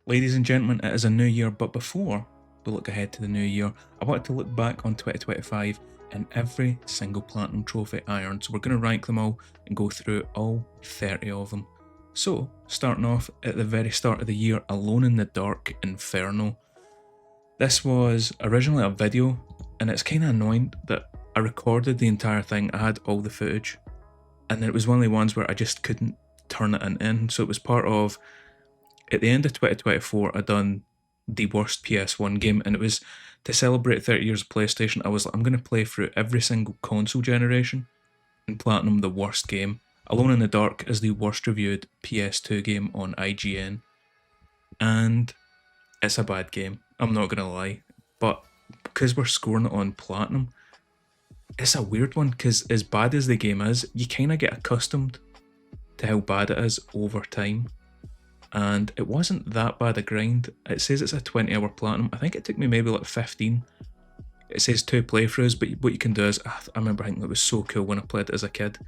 Ladies and gentlemen, it is a new year, but before we look ahead to the new year, I wanted to look back on 2025 and every single platinum trophy I earned. So we're going to rank them all and go through all 30 of them. So, starting off at the very start of the year, Alone in the Dark Inferno. This was originally a video, and it's kind of annoying that I recorded the entire thing, I had all the footage, and then it was one of the ones where I just couldn't turn it in. So it was part of, at the end of 2024, I done the worst PS1 game, and it was to celebrate 30 years of PlayStation. I was like, I'm going to play through every single console generation and platinum the worst game. Alone in the Dark is the worst reviewed PS2 game on IGN, and it's a bad game. I'm not going to lie, but because we're scoring it on platinum, it's a weird one because as bad as the game is, you kind of get accustomed to how bad it is over time. And it wasn't that bad a grind. It says it's a 20-hour platinum. I think it took me maybe like 15. It says 2 playthroughs, but what you can do is, I remember thinking it was so cool when I played it as a kid.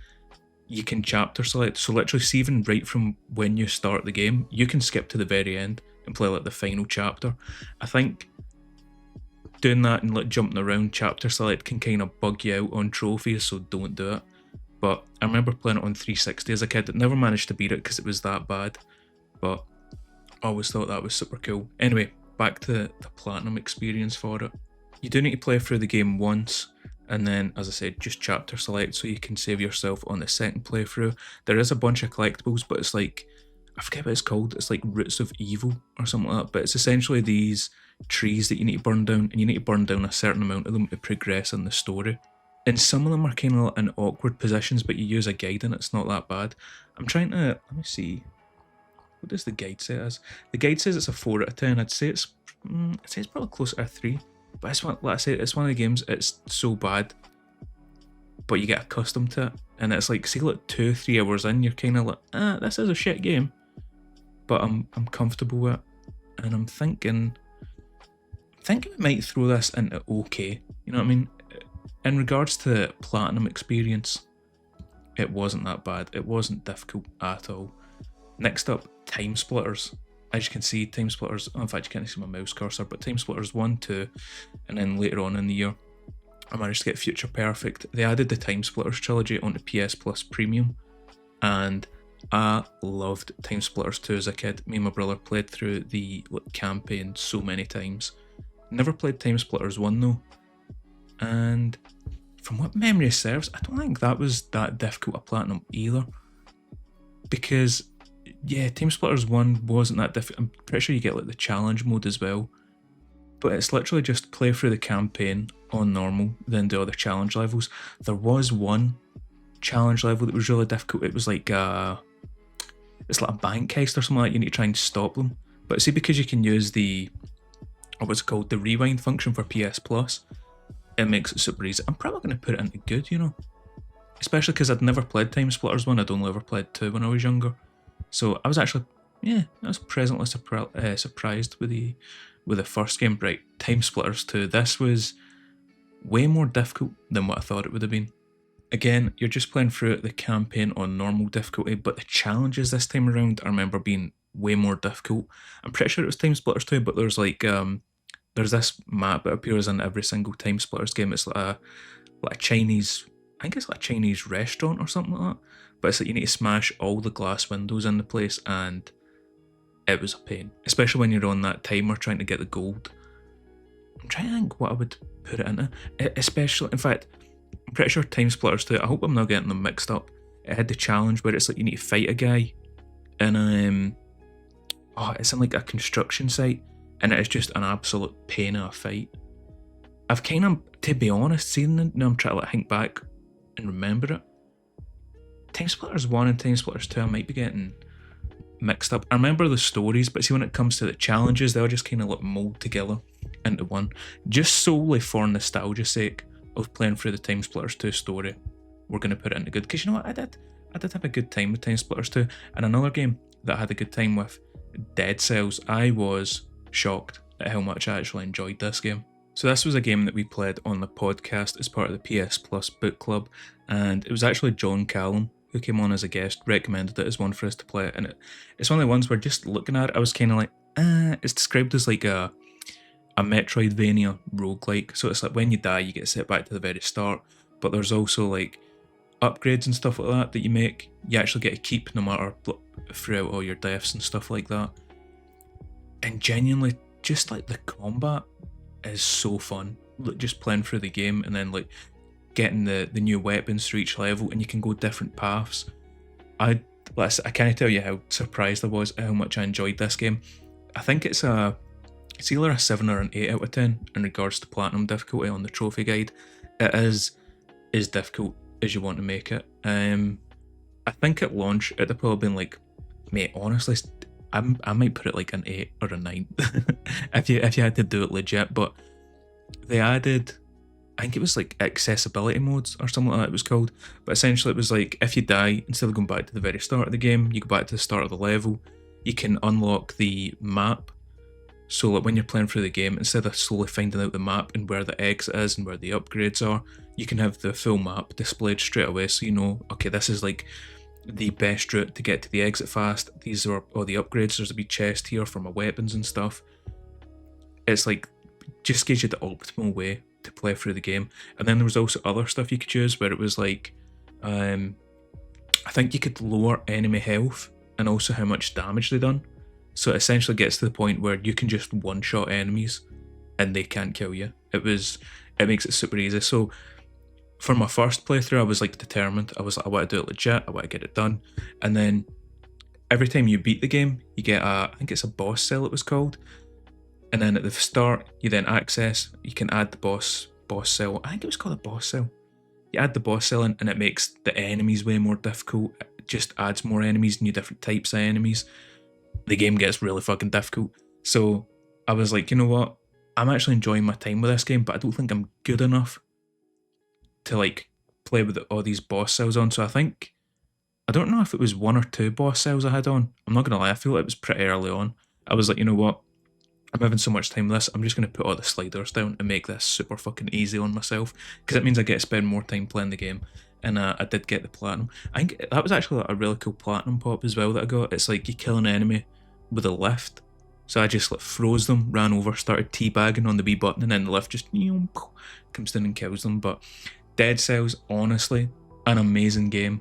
You can chapter select, so literally see even right from when you start the game, you can skip to the very end and play like the final chapter. I think doing that and like jumping around chapter select can kind of bug you out on trophies, so don't do it. But I remember playing it on 360 as a kid. Never managed to beat it because it was that bad, but I always thought that was super cool. Anyway, back to the platinum experience for it. You do need to play through the game once, and then, as I said, just chapter select so you can save yourself on the second playthrough. There is a bunch of collectibles, but it's like, I forget what it's called, it's like Roots of Evil or something like that, but it's essentially these trees that you need to burn down, and you need to burn down a certain amount of them to progress in the story. And some of them are kind of in awkward positions, but you use a guide and it's not that bad. I'm trying to, let me see, what does the guide say it is? The guide says it's a 4 out of 10. I'd say it's probably closer to a 3. But it's one, like I said, it's one of the games, it's so bad, but you get accustomed to it. And it's like, see, like 2-3 hours in, you're kind of like, this is a shit game. But I'm comfortable with it. And I'm thinking we might throw this into okay. You know what I mean? In regards to platinum experience, it wasn't that bad. It wasn't difficult at all. Next up, Time Splitters. As you can see, Time Splitters, in fact you can't see my mouse cursor, but Time Splitters 1, 2, and then later on in the year, I managed to get Future Perfect. They added the Time Splitters trilogy onto PS Plus Premium, and I loved Time Splitters 2 as a kid. Me and my brother played through the campaign so many times. Never played Time Splitters 1 though, and from what memory serves, I don't think that was that difficult a platinum either, because yeah, Time Splitters 1 wasn't that difficult. I'm pretty sure you get like the challenge mode as well, but it's literally just play through the campaign on normal, then do all the challenge levels. There was one challenge level that was really difficult. It was like it's like a bank heist or something like that. You need to try and stop them. But see, because you can use the, what's it called, the rewind function for PS Plus, it makes it super easy. I'm probably going to put it into good, you know, especially because I'd never played Time Splitters 1. I'd only ever played 2 when I was younger. So I was actually, I was pleasantly surprised with the first game. Right, Time Splitters 2. This was way more difficult than what I thought it would have been. Again, you're just playing through the campaign on normal difficulty, but the challenges this time around I remember being way more difficult. I'm pretty sure it was Time Splitters 2, but there's like there's this map that appears in every single Time Splitters game. It's like a Chinese, I think it's like a Chinese restaurant or something like that. But it's like you need to smash all the glass windows in the place, and it was a pain, especially when you're on that timer trying to get the gold. I'm trying to think what I would put it into, especially, in fact, I'm pretty sure Time Splitters 2, I hope I'm not getting them mixed up, it had the challenge where it's like you need to fight a guy in it's in like a construction site, and it is just an absolute pain of a fight. I've kind of, to be honest, seen it, now I'm trying to like think back and remember it. Time Splitters 1 and Time Splitters 2 I might be getting mixed up. I remember the stories, but see, when it comes to the challenges, they all just kind of like mold together into one, just solely for nostalgia's sake of playing through the Time Splitters 2 story. We're going to put it into good, because you know what, I did have a good time with Time Splitters 2, and another game that I had a good time with, Dead Cells. I was shocked at how much I actually enjoyed this game. So this was a game that we played on the podcast as part of the PS Plus book club, and it was actually John Callum who came on as a guest, recommended it as one for us to play, and it's one of the ones where just looking at it, I was kind of like, It's described as like a Metroidvania roguelike. So it's like when you die, you get set back to the very start, but there's also like upgrades and stuff like that that you make. You actually get to keep no matter throughout all your deaths and stuff like that. And genuinely, just like the combat is so fun. Like, just playing through the game and then like getting the new weapons for each level, and you can go different paths. I can't tell you how surprised I was at how much I enjoyed this game. I think it's either a 7 or an 8 out of 10 in regards to platinum difficulty on the trophy guide. It is as difficult as you want to make it. I think at launch it'd have probably been like, mate, honestly, I might put it like an 8 or a 9 if you had to do it legit. But they added, I think it was like accessibility modes or something like that it was called. But essentially it was like if you die, instead of going back to the very start of the game, you go back to the start of the level. You can unlock the map. So like when you're playing through the game, instead of slowly finding out the map and where the exit is and where the upgrades are, you can have the full map displayed straight away, so you know, okay, this is like the best route to get to the exit fast. These are all the upgrades. There's a wee chest here for my weapons and stuff. It's like, just gives you the optimal way to play through the game. And then there was also other stuff you could choose where it was like, I think you could lower enemy health and also how much damage they done. So it essentially gets to the point where you can just one-shot enemies and they can't kill you. It makes it super easy. So for my first playthrough, I was like determined. I was like, I want to do it legit. I want to get it done. And then every time you beat the game, you get I think it's a boss cell it was called. And then at the start, you then you can add the boss cell. I think it was called a boss cell. You add the boss cell in and it makes the enemies way more difficult. It just adds more enemies, new different types of enemies. The game gets really fucking difficult. So I was like, you know what? I'm actually enjoying my time with this game, but I don't think I'm good enough to like play with all these boss cells on. So I don't know if it was 1 or 2 boss cells I had on. I'm not gonna lie, I feel like it was pretty early on. I was like, you know what? I'm having so much time with this, I'm just gonna put all the sliders down and make this super fucking easy on myself, because it means I get to spend more time playing the game. And I did get the platinum. I think that was actually like a really cool platinum pop as well that I got. It's like you kill an enemy with a lift. So I just like froze them, ran over, started teabagging on the B button, and then the lift just comes in and kills them. But Dead Cells, honestly, an amazing game.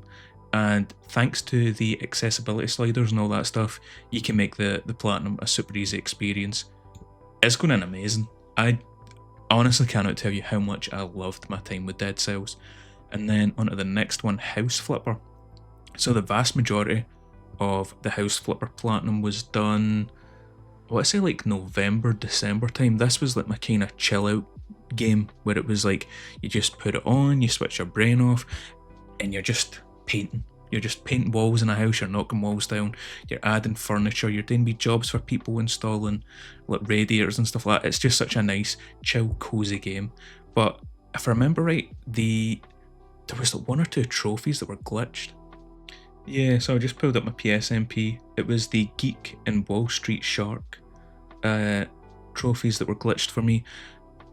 And thanks to the accessibility sliders and all that stuff, you can make the platinum a super easy experience. It's going in amazing. I honestly cannot tell you how much I loved my time with Dead Cells. And then onto the next one, House Flipper. So the vast majority of the House Flipper Platinum was done, I want to say like November, December time. This was like my kind of chill out game where it was like you just put it on, you switch your brain off, and you're just painting. You're just painting walls in a house, you're knocking walls down, you're adding furniture, you're doing wee jobs for people, installing like radiators and stuff like that. It's just such a nice, chill, cozy game. But if I remember right, there was like 1 or 2 trophies that were glitched. Yeah, so I just pulled up my PSMP. It was the Geek and Wall Street Shark trophies that were glitched for me.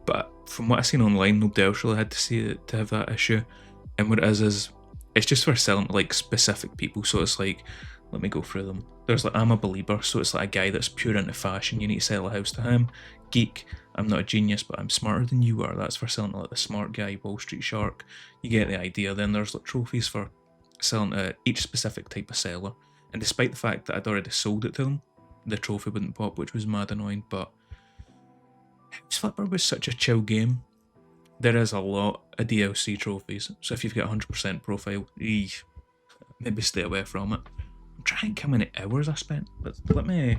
But from what I've seen online, nobody else really had to see it to have that issue. And what it is it's just for selling to like specific people. So it's like, let me go through them. There's like I'm a Belieber, so it's like a guy that's pure into fashion. You need to sell a house to him. Geek, I'm not a genius, but I'm smarter than you are. That's for selling to like the smart guy, Wall Street Shark. You get the idea. Then there's like trophies for selling to each specific type of seller. And despite the fact that I'd already sold it to them, the trophy wouldn't pop, which was mad annoying. But House Flipper was such a chill game. There is a lot of DLC trophies, so if you've got 100% profile, maybe stay away from it. I'm trying how many hours I spent, but let me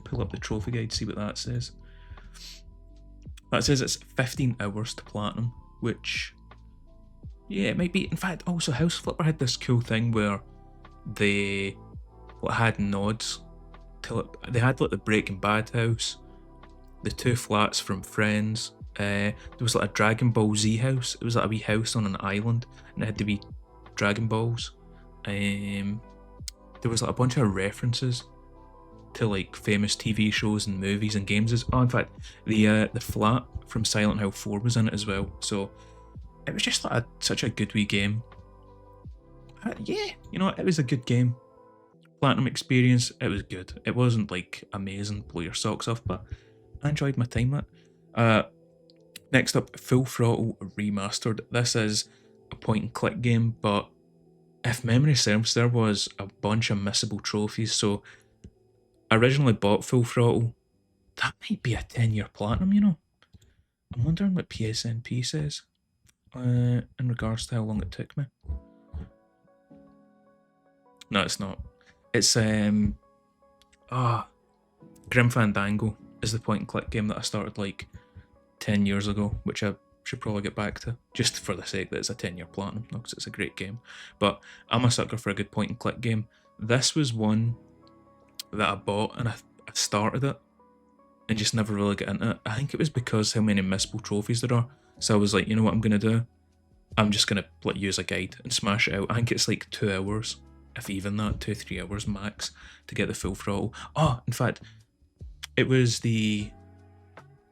pull up the trophy guide, see what that says. That says it's 15 hours to platinum, which, yeah, it might be. In fact, also House Flipper had this cool thing where they had nods to it. They had like the Breaking Bad house, the 2 flats from Friends. There was like a Dragon Ball Z house. It was like a wee house on an island, and it had to be Dragon Balls. There was like a bunch of references to like famous TV shows and movies and games. Oh, in fact, the flat from Silent Hill 4 was in it as well. So it was just like such a good wee game. Yeah, you know, it was a good game. platinum experience, it was good. It wasn't like amazing, blow your socks off, but I enjoyed my time with it. Next up, Full Throttle Remastered. This is a point and click game, but if memory serves, there was a bunch of missable trophies. So I originally bought Full Throttle. That might be a 10-year platinum, you know. I'm wondering what PSNP says in regards to how long it took me. No, it's not. It's Grim Fandango is the point and click game that I started like 10 years ago, which I should probably get back to, just for the sake that it's a 10-year platinum, because it's a great game. But I'm a sucker for a good point and click game. This was one that I bought and I started it and just never really got into it. I think it was because how many missable trophies there are. So I was like, you know what I'm going to do? I'm just going to like use a guide and smash it out. I think it's like 2 hours, if even that, 2-3 hours max to get the Full Throttle. Oh, in fact, it was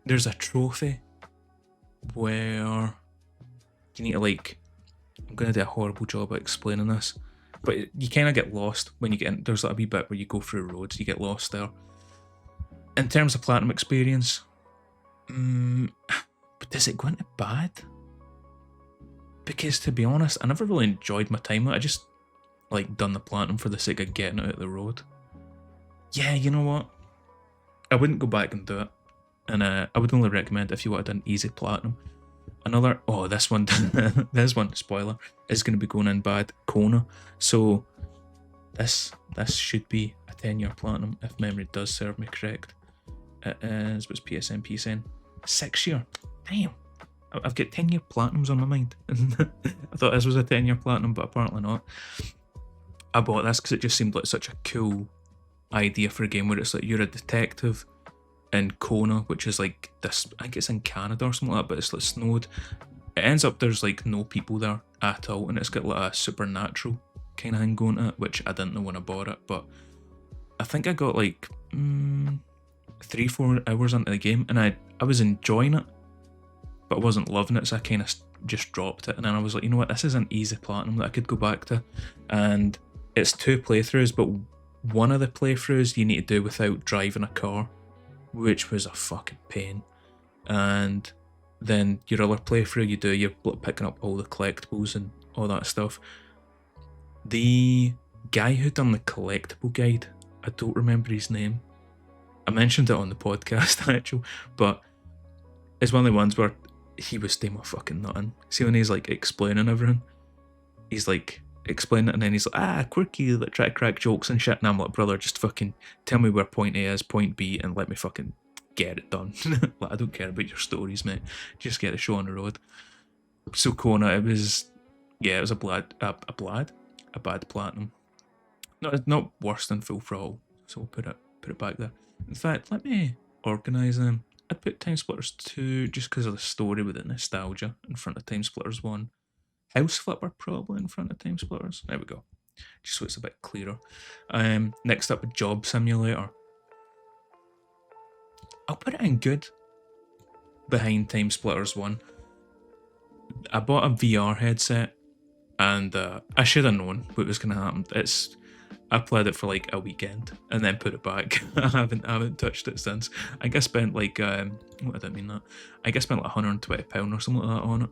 there's a trophy where you need to like, I'm going to do a horrible job at explaining this, but you kind of get lost when you get in. There's like a wee bit where you go through roads, you get lost there. In terms of platinum experience, but does it go into bad? Because to be honest, I never really enjoyed my time. I just like done the platinum for the sake of getting it out of the road. Yeah, you know what? I wouldn't go back and do it. And I would only recommend if you wanted an easy platinum. Another, this one, this one, spoiler, is going to be going in bad, Kona. So this should be a 10-year platinum if memory does serve me correct. It is, what's PSNP saying? 6 year. Damn. I've got 10-year platinums on my mind. I thought this was a 10-year platinum, but apparently not. I bought this because it just seemed like such a cool idea for a game where it's like you're a detective in Kona, which is like this, I think it's in Canada or something like that, but it's like snowed. It ends up there's like no people there at all, and it's got like a supernatural kind of thing going to it, which I didn't know when I bought it, but I think I got like 3-4 hours into the game, and I was enjoying it, but I wasn't loving it, so I kind of just dropped it. And then I was like, you know what, this is an easy platinum that I could go back to, and it's 2 playthroughs, but one of the playthroughs you need to do without driving a car, which was a fucking pain. And then your other playthrough you're picking up all the collectibles and all that stuff. The guy who done the collectible guide, I don't remember his name. I mentioned it on the podcast actually, but it's one of the ones where he was staying my fucking nothing. See when he's like explaining everything, he's like explaining it and then he's like, quirky, like try to crack jokes and shit, and I'm like, brother, just fucking tell me where point A is, point B, and let me fucking get it done. Like, I don't care about your stories, mate. Just get the show on the road. So Kona, it was a bad platinum. Not worse than Full Throttle, so we'll put it back there. In fact, let me organise them. I'd put Time Splitters 2 just because of the story with the nostalgia in front of Time Splitters 1. House Flipper probably in front of Time Splitters. There we go. Just so it's a bit clearer. Next up, Job Simulator. I'll put it in good behind Time Splitters 1. I bought a VR headset and I should have known what was going to happen. I played it for like a weekend and then put it back. I haven't touched it since. I think I spent like I didn't mean that. I think I spent like £120 or something like that on it.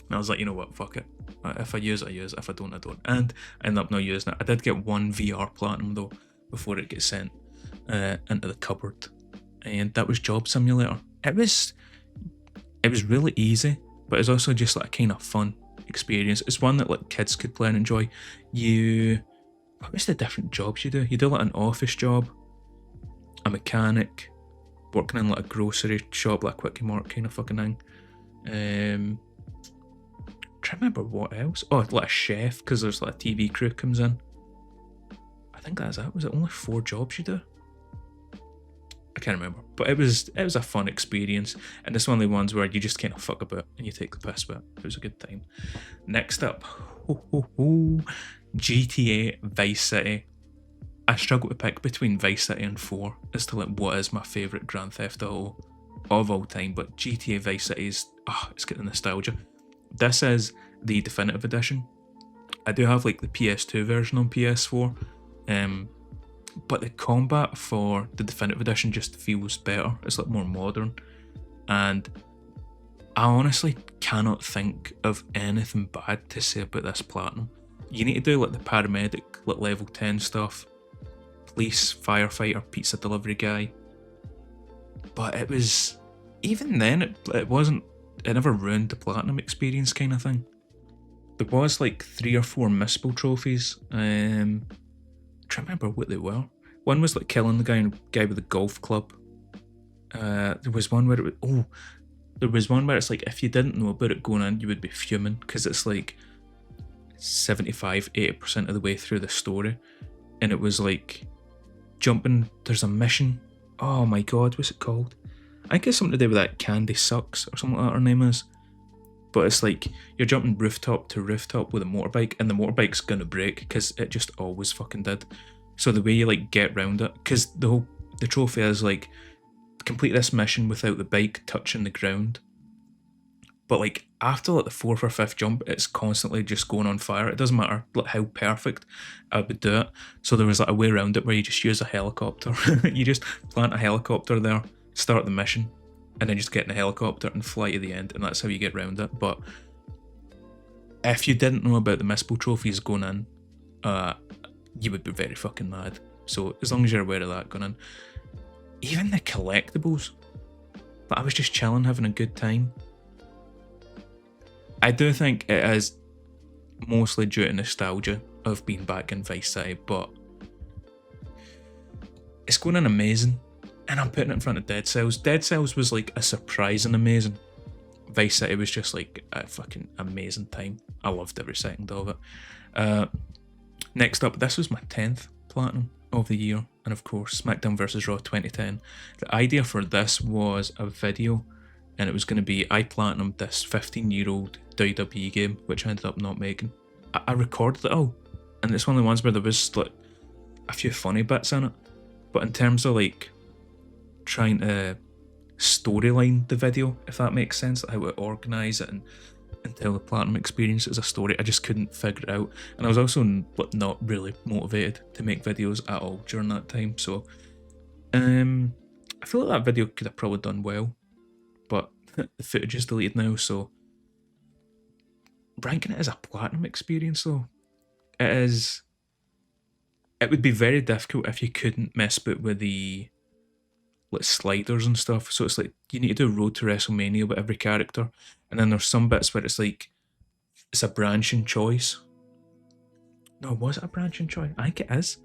And I was like, you know what, fuck it. If I use it, I use it. If I don't, I don't. And I ended up not using it. I did get one VR platinum though before it gets sent into the cupboard, and that was Job Simulator. It was really easy, but it's also just like a kind of fun experience. It's one that like kids could play and enjoy. What was the different jobs you do? You do like an office job, a mechanic, working in like a grocery shop, like a Quickie Mart kind of fucking thing. Trying to remember what else. Oh, like a chef, because there's like a TV crew comes in. I think that's it. Was it only 4 jobs you do? I can't remember, but it was a fun experience, and it's one of the ones where you just kind of fuck about and you take the piss with it. It was a good time. Next up, GTA Vice City. I struggle to pick between Vice City and 4 as to like what is my favourite Grand Theft Auto of all time, but GTA Vice City is, it's got the nostalgia. This is the definitive edition. I do have like the PS2 version on PS4, But the combat for the Definitive Edition just feels better. It's like more modern, and I honestly cannot think of anything bad to say about this Platinum. You need to do like the paramedic, like level 10 stuff, police, firefighter, pizza delivery guy. But it was, even then, it wasn't, it never ruined the Platinum experience kind of thing. There was like 3 or 4 missable trophies. I'm trying to remember what they were. One was like killing the guy with the golf club. There was one where it's like if you didn't know about it going in, you would be fuming because it's like 75-80% of the way through the story, and it was like jumping. There's a mission. Oh my god, what's it called? I think it's something to do with that Candy Sucks or something like that her name is. But it's like you're jumping rooftop to rooftop with a motorbike, and the motorbike's gonna break because it just always fucking did. So the way you like get round it, because the trophy is like complete this mission without the bike touching the ground. But like after like the 4th or 5th jump, it's constantly just going on fire. It doesn't matter like how perfect I would do it. So there was like a way around it where you just use a helicopter. You just plant a helicopter there, start the mission, and then just get in a helicopter and fly to the end, and that's how you get around it. But if you didn't know about the missable trophies going in, you would be very fucking mad. So as long as you're aware of that going in. Even the collectibles, but I was just chilling, having a good time. I do think it is mostly due to nostalgia of being back in Vice City, but it's going in amazing. And I'm putting it in front of Dead Cells. Dead Cells was like a surprising amazing. Vice City was just like a fucking amazing time. I loved every second of it. Next up, this was my 10th Platinum of the year, and of course SmackDown vs Raw 2010. The idea for this was a video, and it was going to be I platinumed this 15-year-old WWE game, which I ended up not making. I recorded it all, and it's one of the ones where there was like a few funny bits in it, but in terms of like trying to storyline the video, if that makes sense, like how to organise it and tell the Platinum experience as a story, I just couldn't figure it out. And I was also not really motivated to make videos at all during that time, so I feel like that video could have probably done well, but the footage is deleted now, so ranking it as a Platinum experience though, it would be very difficult if you couldn't mess about with the like sliders and stuff. So it's like you need to do Road to WrestleMania with every character, and then there's some bits where it's like it's a branching choice. No, was it a branching choice? I think it is.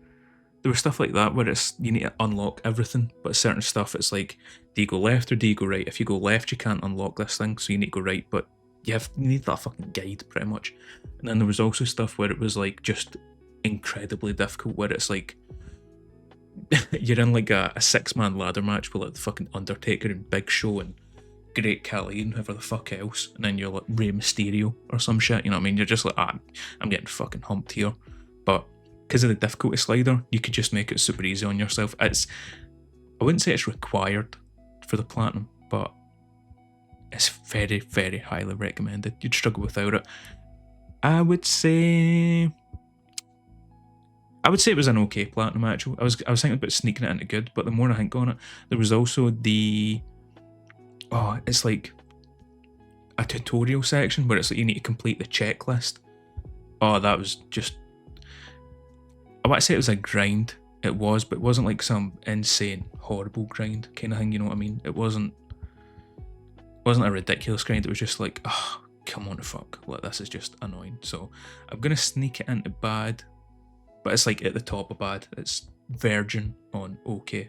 There was stuff like that where it's you need to unlock everything, but certain stuff it's like, do you go left or do you go right? If you go left, you can't unlock this thing, so you need to go right, but you need that fucking guide pretty much. And then there was also stuff where it was like just incredibly difficult, where it's like you're in like a 6-man ladder match with like the fucking Undertaker and Big Show and Great Khali and whoever the fuck else, and then you're like Rey Mysterio or some shit, you know what I mean? You're just like, I'm getting fucking humped here. But because of the difficulty slider, you could just make it super easy on yourself. I wouldn't say it's required for the Platinum, but it's very, very highly recommended. You'd struggle without it. I would say it was an okay Platinum actually. I was thinking about sneaking it into good, but the more I think on it, there was also it's like a tutorial section where it's like you need to complete the checklist. Oh, that was just, I want to say it was a grind. It was, but it wasn't like some insane, horrible grind kind of thing, you know what I mean? It wasn't a ridiculous grind, it was just like, oh, come on the fuck, like this is just annoying. So I'm gonna sneak it into bad, but it's like at the top of bad. It's virgin on okay.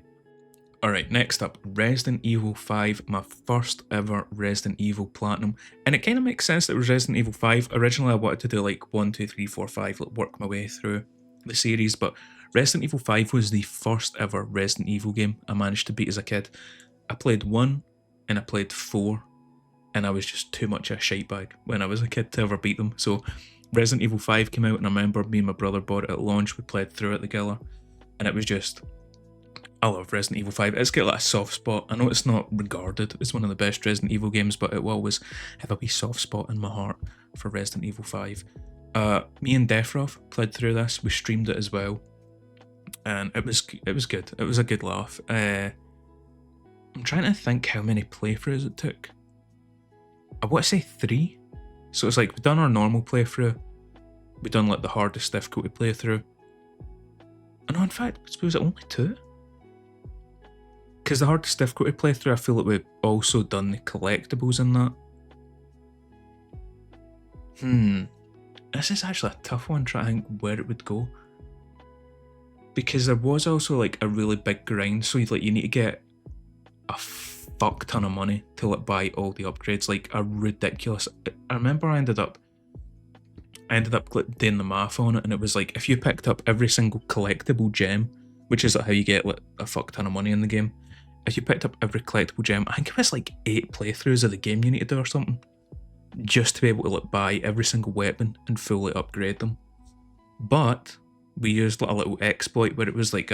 Alright, next up, Resident Evil 5, my first ever Resident Evil Platinum. And it kind of makes sense that it was Resident Evil 5. Originally I wanted to do like 1, 2, 3, 4, 5, like work my way through the series, but Resident Evil 5 was the first ever Resident Evil game I managed to beat as a kid. I played 1 and I played 4, and I was just too much of a shitebag when I was a kid to ever beat them. So Resident Evil 5 came out, and I remember me and my brother bought it at launch. We played through it together, and it was just, I love Resident Evil 5. It's got like a soft spot. I know it's not regarded as one of the best Resident Evil games, but it will always have a wee soft spot in my heart for Resident Evil 5. Me and Defroth played through this. We streamed it as well. and it was good. It was a good laugh. I'm trying to think how many playthroughs it took. I want to say 3. So it's like we've done our normal playthrough, we've done like the hardest difficulty playthrough. And no, in fact, I suppose it only 2. Because the hardest difficulty playthrough, I feel like we've also done the collectibles in that. This is actually a tough one, trying to think where it would go. Because there was also like a really big grind, so you need to get a fuck ton of money to like buy all the upgrades, like a ridiculous. I remember I ended up like doing the math on it, and it was like if you picked up every single collectible gem, which is like how you get like a fuck ton of money in the game. If you picked up every collectible gem, I think it was like 8 playthroughs of the game you need to do or something, just to be able to like buy every single weapon and fully upgrade them. But we used like a little exploit where it was like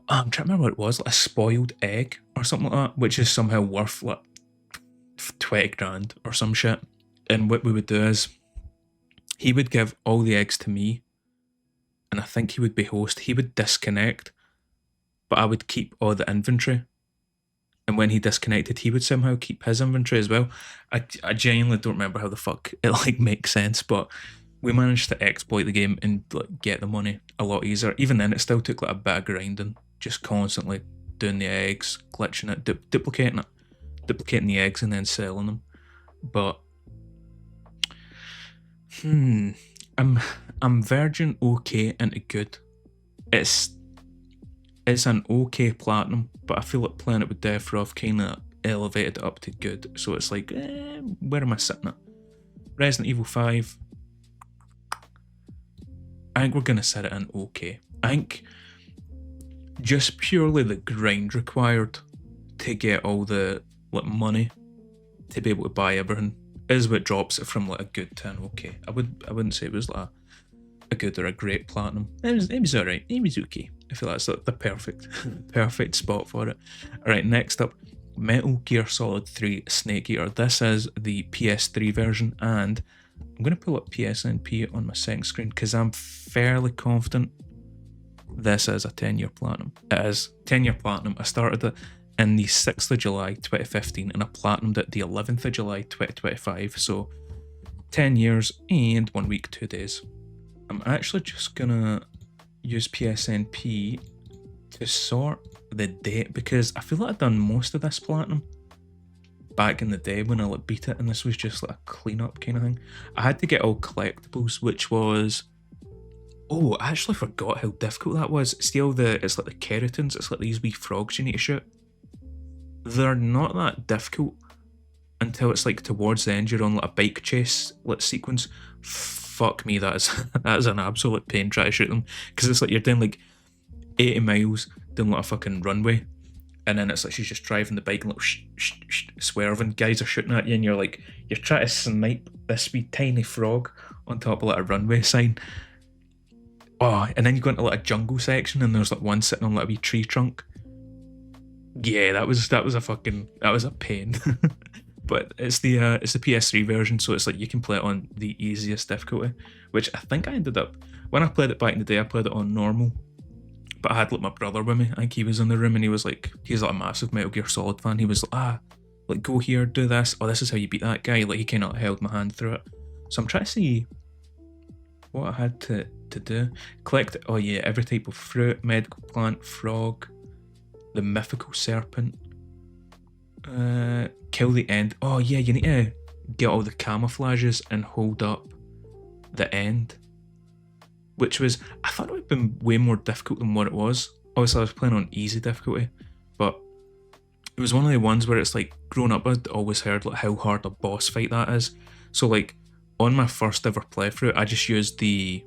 I'm trying to remember what it was, like a spoiled egg or something like that, which is somehow worth like 20 grand or some shit. And what we would do is he would give all the eggs to me, and I think he would be host. He would disconnect, but I would keep all the inventory. And when he disconnected, he would somehow keep his inventory as well. I genuinely don't remember how the fuck it like makes sense, but we managed to exploit the game and like get the money a lot easier. Even then, it still took like a bit of grinding, just constantly doing the eggs, glitching it, duplicating the eggs, and then selling them. But I'm verging okay into good. It's an okay platinum, but I feel like playing it with Death Rough kind of elevated it up to good. So it's like, where am I sitting at? Resident Evil 5. I think we're going to set it in okay. I think just purely the grind required to get all the like money to be able to buy everything is what drops it from like a good to an okay. I wouldn't say it was like a good or a great platinum. It was alright. It was okay. I feel that's like the perfect spot for it. Alright, next up, Metal Gear Solid 3 Snake Eater. This is the PS3 version, and I'm going to pull up PSNP on my second screen because I'm fairly confident this is a 10-year platinum. It is 10-year platinum. I started it in the 6th of July 2015 and I platinumed it the 11th of July 2025. So 10 years and 1 week, 2 days. I'm actually just going to use PSNP to sort the date because I feel like I've done most of this platinum back in the day when I like beat it, and this was just like a cleanup kind of thing. I had to get all collectibles, which was, oh, I actually forgot how difficult that was. See all it's like the keratins, it's like these wee frogs you need to shoot. They're not that difficult until it's like towards the end you're on like a bike chase like sequence. Fuck me, that is an absolute pain trying to shoot them, because it's like you're doing like 80 miles doing like a fucking runway, and then it's like she's just driving the bike and like swerving, guys are shooting at you, and you're trying to snipe this wee tiny frog on top of like a runway sign. Oh, and then you go into like a jungle section and there's like one sitting on like a wee tree trunk. Yeah, that was a pain. But it's the PS3 version, so it's like you can play it on the easiest difficulty, which I think I ended up, when I played it back in the day, I played it on normal. But I had like my brother with me. I think he was in the room, and he's like a massive Metal Gear Solid fan. He was like, like go here, do this. Oh, this is how you beat that guy. Like he kind of held my hand through it. So I'm trying to see what I had to do. Collect, oh yeah, every type of fruit, medical plant, frog, the mythical serpent. Kill the end. Oh yeah, you need to get all the camouflages and hold up the end. Which was, I thought it would have been way more difficult than what it was. Obviously I was playing on easy difficulty, but it was one of the ones where it's like, growing up I'd always heard like how hard a boss fight that is. So like, on my first ever playthrough, I just used the,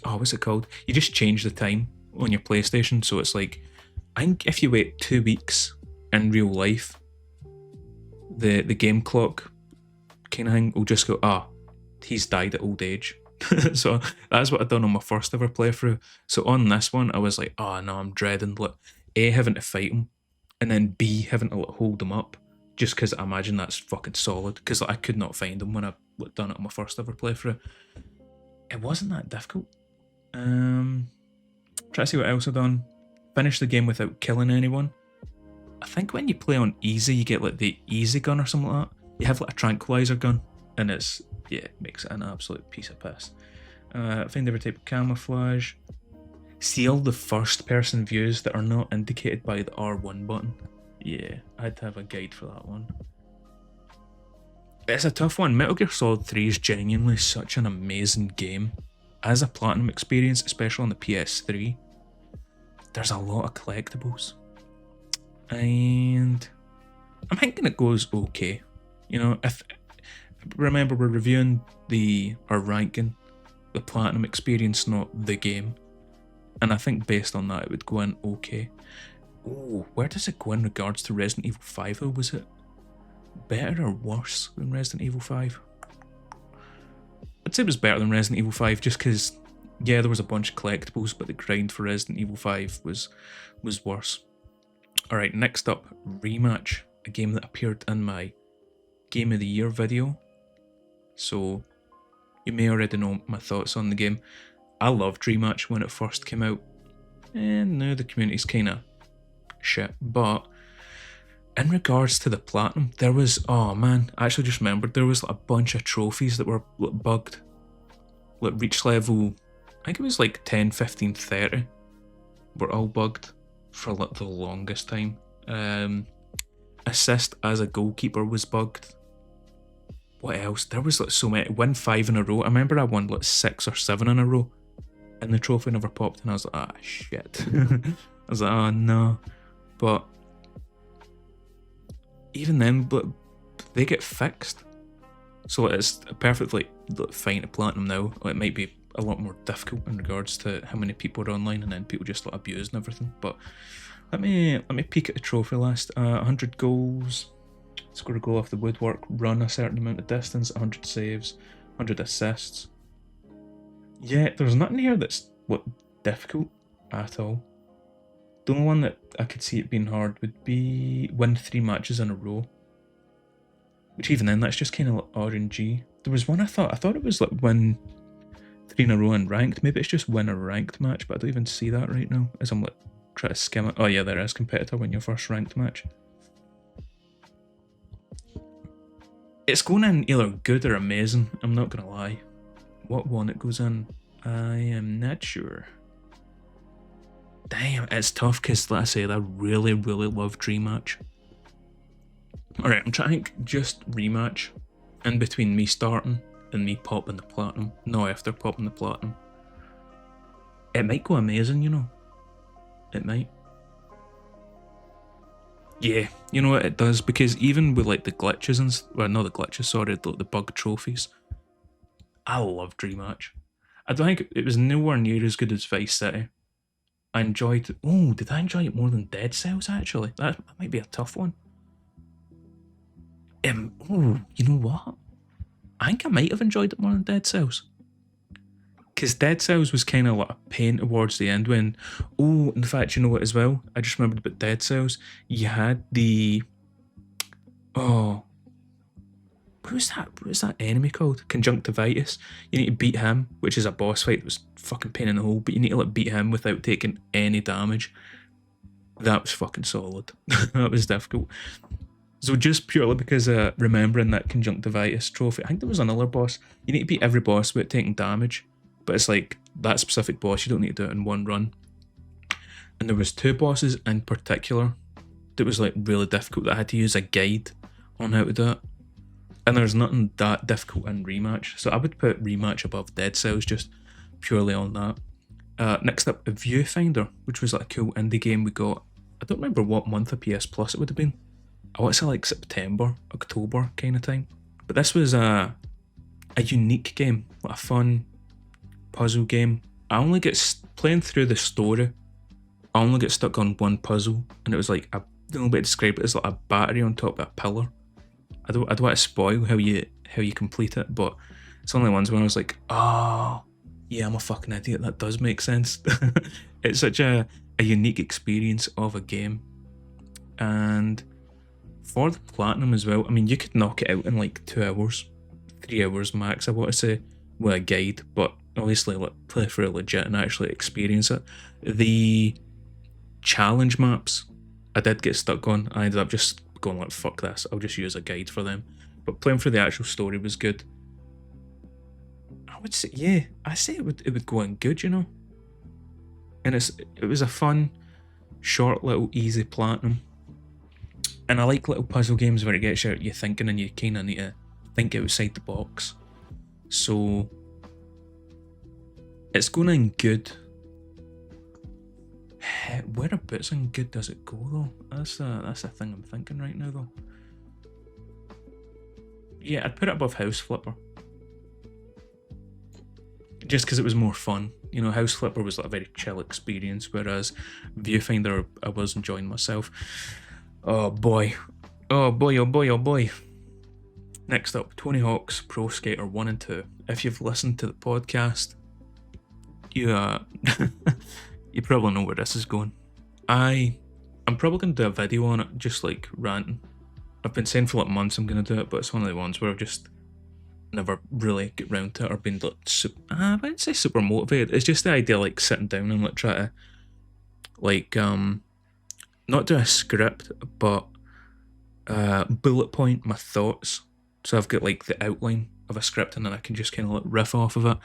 what's it called? You just change the time on your PlayStation, so it's like, I think if you wait 2 weeks in real life, the game clock kind of thing will just go, he's died at old age. So that's what I'd done on my first ever playthrough. So on this one, I was like, oh no, I'm dreading like A, having to fight him, and then B, having to like hold him up, just because I imagine that's fucking solid, because like, I could not find him when I done it on my first ever playthrough. It wasn't that difficult. Trying Try to see what else I've done. Finish the game without killing anyone. I think when you play on easy, you get like the easy gun or something like that. You have like a tranquilizer gun, and it makes it an absolute piece of piss. Find every type of camouflage. See all the first person views that are not indicated by the R1 button. Yeah, I'd have a guide for that one. It's a tough one. Metal Gear Solid 3 is genuinely such an amazing game. As a platinum experience, especially on the PS3, there's a lot of collectibles. And I'm thinking it goes okay. You know, if remember we're reviewing or ranking the platinum experience, not the game. And I think based on that it would go in okay. Oh, where does it go in regards to Resident Evil 5 though? Was it better or worse than Resident Evil 5? I'd say it was better than Resident Evil 5 just because, yeah, there was a bunch of collectibles, but the grind for Resident Evil 5 was worse. Alright, next up, Rematch, a game that appeared in my Game of the Year video. So, you may already know my thoughts on the game. I loved Rematch when it first came out, and now the community's kinda shit, but in regards to the platinum, there was, oh man, I actually just remembered, there was like a bunch of trophies that were bugged. Like reach level, I think it was like 10, 15, 30 were all bugged for like the longest time. Assist as a goalkeeper was bugged. What else? There was like so many. Win 5 in a row. I remember I won like 6 or 7 in a row, and the trophy never popped, and I was like, ah, shit. I was like, oh no. But even then, but they get fixed. So it's perfectly fine to platinum now. It might be a lot more difficult in regards to how many people are online, and then people just like abuse and everything. But let me peek at the trophy list. 100 goals, score a goal off the woodwork, run a certain amount of distance, 100 saves, 100 assists. Yeah, there's nothing here that's difficult at all. The only one that I could see it being hard would be win 3 matches in a row. Which even then, that's just kind of like RNG. There was one I thought it was like win 3 in a row in ranked. Maybe it's just win a ranked match, but I don't even see that right now as I'm like trying to skim it. Oh yeah, there is competitor win your first ranked match. It's going in either good or amazing, I'm not gonna lie. What one it goes in, I am not sure. Damn, it's tough because, like I said, I really, really love Rematch. Alright, I'm trying to think just Rematch in between me starting and me popping the platinum. No, after popping the platinum. It might go amazing, you know. It might. Yeah, you know what, it does, because even with like the glitches and well, not the glitches, sorry, the bug trophies, I loved Rematch. I don't think it was nowhere near as good as Vice City. I enjoyed it. Oh, did I enjoy it more than Dead Cells actually? That might be a tough one. Oh, you know what? I think I might have enjoyed it more than Dead Cells. Because Dead Cells was kind of like a pain towards the end when... Oh, in fact, you know what as well? I just remembered about Dead Cells. You had the... Oh... What was that enemy called? Conjunctivitis. You need to beat him, which is a boss fight that was fucking pain in the hole, but you need to like beat him without taking any damage. That was fucking solid. That was difficult. So just purely because of remembering that conjunctivitis trophy, I think there was another boss. You need to beat every boss without taking damage, but it's like that specific boss, you don't need to do it in one run. And there was 2 bosses in particular that was like really difficult that I had to use a guide on how to do it. And there's nothing that difficult in Rematch, so I would put Rematch above Dead Cells just purely on that. Next up, Viewfinder, which was like a cool indie game we got. I don't remember what month of PS Plus it would have been. I want to say like September, October kind of time. But this was a unique game, like a fun puzzle game. I only get playing through the story. I only get stuck on one puzzle, and it was like I don't know how to describe it. It's like a battery on top of a pillar. I don't want to spoil how you complete it, but it's one of the ones where I was like, oh, yeah, I'm a fucking idiot. That does make sense. It's such a unique experience of a game. And for the platinum as well, I mean, you could knock it out in like 2 hours, 3 hours max, I want to say, with a guide, but obviously like play through legit and actually experience it. The challenge maps I did get stuck on. I ended up just going like, fuck this, I'll just use a guide for them. But playing through the actual story was good. I would say, yeah, I say it would go in good, you know. And it was a fun, short, little, easy platinum. And I like little puzzle games where it gets you thinking and you kind of need to think outside the box. So it's going in good. Whereabouts in good does it go though? That's the thing I'm thinking right now though. Yeah, I'd put it above House Flipper. Just because it was more fun. You know, House Flipper was like a very chill experience, whereas Viewfinder, I was enjoying myself. Oh boy. Oh boy, oh boy, oh boy. Next up, Tony Hawk's Pro Skater 1 and 2. If you've listened to the podcast, you you probably know where this is going. I'm probably going to do a video on it, just like ranting. I've been saying for like months I'm going to do it, but it's one of the ones where I've just never really get round to it or been like, I wouldn't say super motivated. It's just the idea of like sitting down and like try to like not do a script, but bullet point my thoughts. So I've got like the outline of a script and then I can just kind of like riff off of it.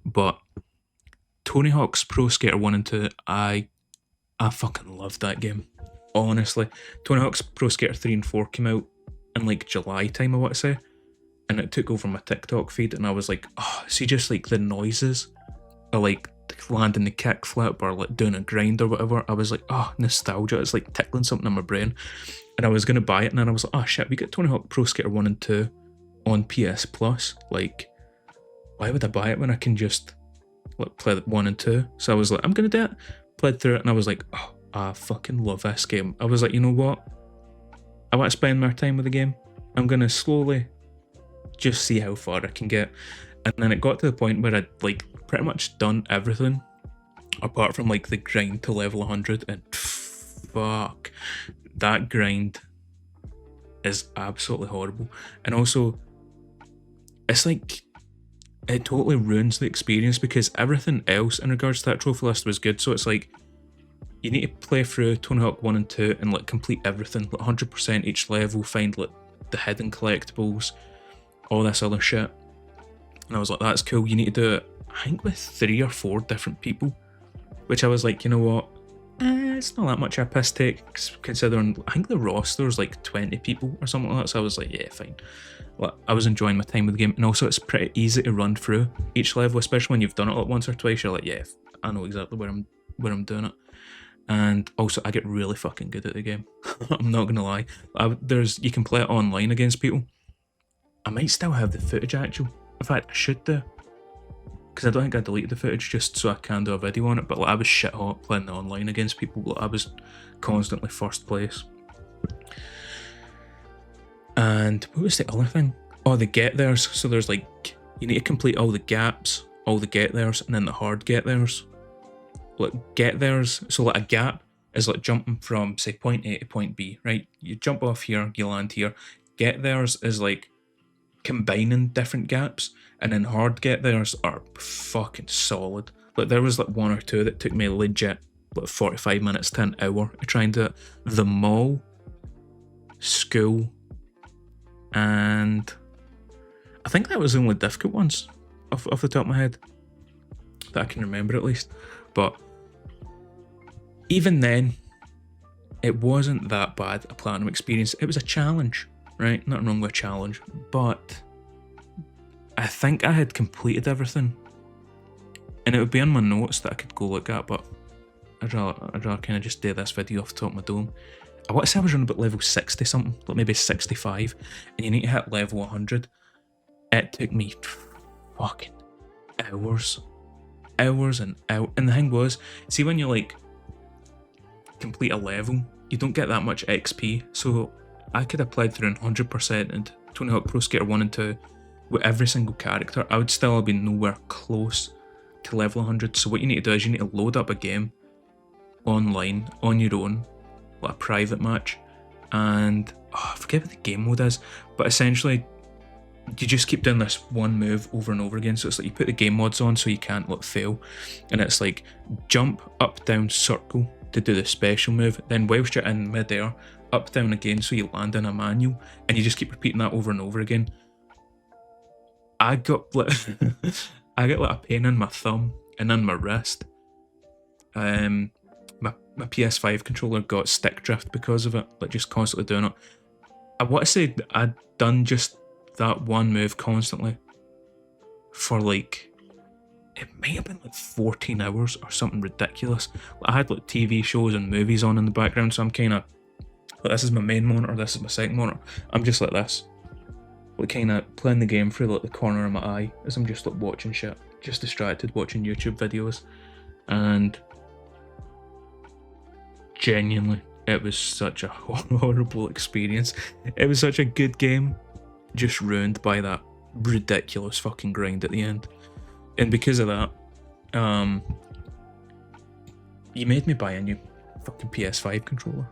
But Tony Hawk's Pro Skater 1 and 2, I fucking loved that game. Honestly. Tony Hawk's Pro Skater 3 and 4 came out in like July time, I want to say. And it took over my TikTok feed and I was like, oh, see just like the noises of like landing the kickflip or like doing a grind or whatever. I was like, oh, nostalgia. It's like tickling something in my brain. And I was going to buy it and then I was like, oh shit, we got Tony Hawk Pro Skater 1 and 2 on PS Plus. Like, why would I buy it when I can just like play 1 and 2? So I was like, I'm going to do it. Played through it and I was like, oh, I fucking love this game. I was like, you know what? I want to spend more time with the game. I'm going to slowly just see how far I can get. And then it got to the point where I'd like pretty much done everything apart from like the grind to level 100, and fuck, that grind is absolutely horrible. And also it's like it totally ruins the experience because everything else in regards to that trophy list was good. So it's like you need to play through Tony Hawk 1 and 2 and like complete everything, like 100% each level, find like the hidden collectibles, all this other shit. And I was like, that's cool. You need to do it, I think, with 3 or 4 different people. Which I was like, you know what? It's not that much of a piss take, considering I think the roster's like 20 people or something like that. So I was like, yeah, fine. Well, I was enjoying my time with the game. And also it's pretty easy to run through each level, especially when you've done it like once or twice. You're like, yeah, I know exactly where I'm doing it. And also I get really fucking good at the game. I'm not gonna lie. You can play it online against people. I might still have the footage actually. In fact, I should do. Because I don't think I deleted the footage just so I can do a video on it. But like, I was shit hot playing the online against people. Like, I was constantly first place. And what was the other thing? Oh, the get there's. So there's like, you need to complete all the gaps, all the get there's, and then the hard get there's. Like get there's. So like a gap is like jumping from say point A to point B, right? You jump off here, you land here. Get there's is like combining different gaps, and then hard get there's are fucking solid. Like there was like 1 or 2 that took me legit like 45 minutes to an hour to try and do it. The mall, school, and I think that was the only difficult ones off the top of my head that I can remember at least. But even then, it wasn't that bad a platinum experience. It was a challenge, right? Nothing wrong with a challenge, but I think I had completed everything, and it would be in my notes that I could go look at, but I'd rather kind of just do this video off the top of my dome. I want to say I was around about level 60 something, like maybe 65, and you need to hit level 100. It took me fucking hours and hours. And the thing was, see, when you like complete a level, you don't get that much XP. So I could have played through 100% into Tony Hawk Pro Skater 1 and 2 with every single character. I would still have been nowhere close to level 100. So what you need to do is you need to load up a game online on your own, like a private match, and I forget what the game mode is, but essentially you just keep doing this one move over and over again. So it's like you put the game mods on so you can't fail, and it's like jump, up, down, circle to do the special move, then whilst you're in mid-air, up, down again so you land in a manual, and you just keep repeating that over and over again. I got like I got like a pain in my thumb and in my wrist. My PS5 controller got stick drift because of it, like just constantly doing it. I want to say I'd done just that one move constantly for like, it might have been like 14 hours or something ridiculous. Like, I had like TV shows and movies on in the background, so I'm kind of like, this is my main monitor, this is my second monitor. I'm just like this, like kind of playing the game through like the corner of my eye as I'm just like watching shit, just distracted watching YouTube videos. And genuinely, it was such a horrible experience. It was such a good game, just ruined by that ridiculous fucking grind at the end. And because of that, you made me buy a new fucking PS5 controller.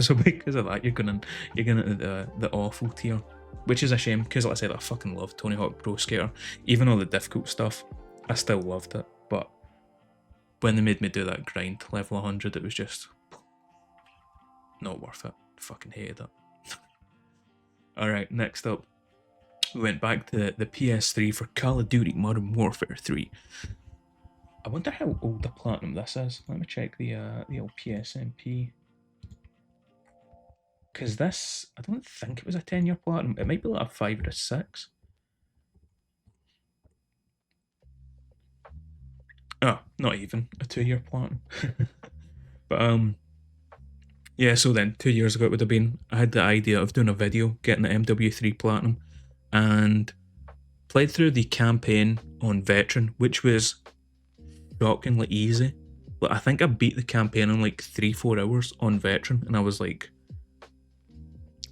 So because of that, you're going into the awful tier, which is a shame, because like I said, I fucking loved Tony Hawk Pro Skater. Even all the difficult stuff, I still loved it. But when they made me do that grind level 100, it was just not worth it. Fucking hated it. Alright, next up, we went back to the PS3 for Call of Duty Modern Warfare 3. I wonder how old the platinum this is. Let me check the old PSMP. Because this, I don't think it was a 10-year platinum. It might be like a 5 or a 6. Oh, not even a 2-year platinum. But yeah, so then 2 years ago it would have been, I had the idea of doing a video, getting the MW3 platinum, and played through the campaign on Veteran, which was shockingly easy. Like, I think I beat the campaign in like 3-4 hours on Veteran, and I was like,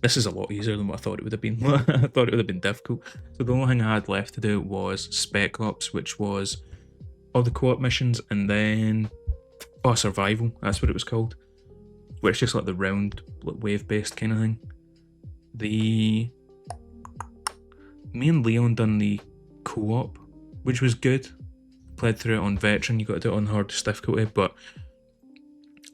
this is a lot easier than what I thought it would have been. I thought it would have been difficult. So the only thing I had left to do was Spec Ops, which was all the co-op missions, and then Survival, that's what it was called, where it's just like the round, like wave-based kind of thing. Me and Leon done the co-op, which was good. Played through it on Veteran. You got to do it on hardest difficulty, but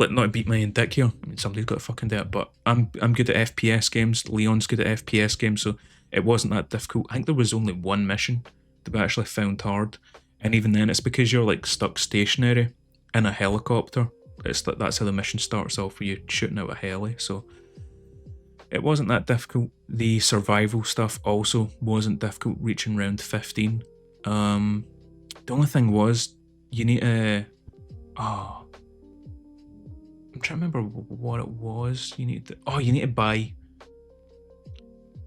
like, not to beat my own dick here. I mean, somebody's got to fucking do it, but I'm good at FPS games. Leon's good at FPS games, so it wasn't that difficult. I think there was only one mission that we actually found hard, and even then, it's because you're like stuck stationary in a helicopter. It's like, that's how the mission starts off, where you're shooting out a heli. So it wasn't that difficult. The survival stuff also wasn't difficult, reaching round 15. The only thing was, you need to... I'm trying to remember what it was. You need to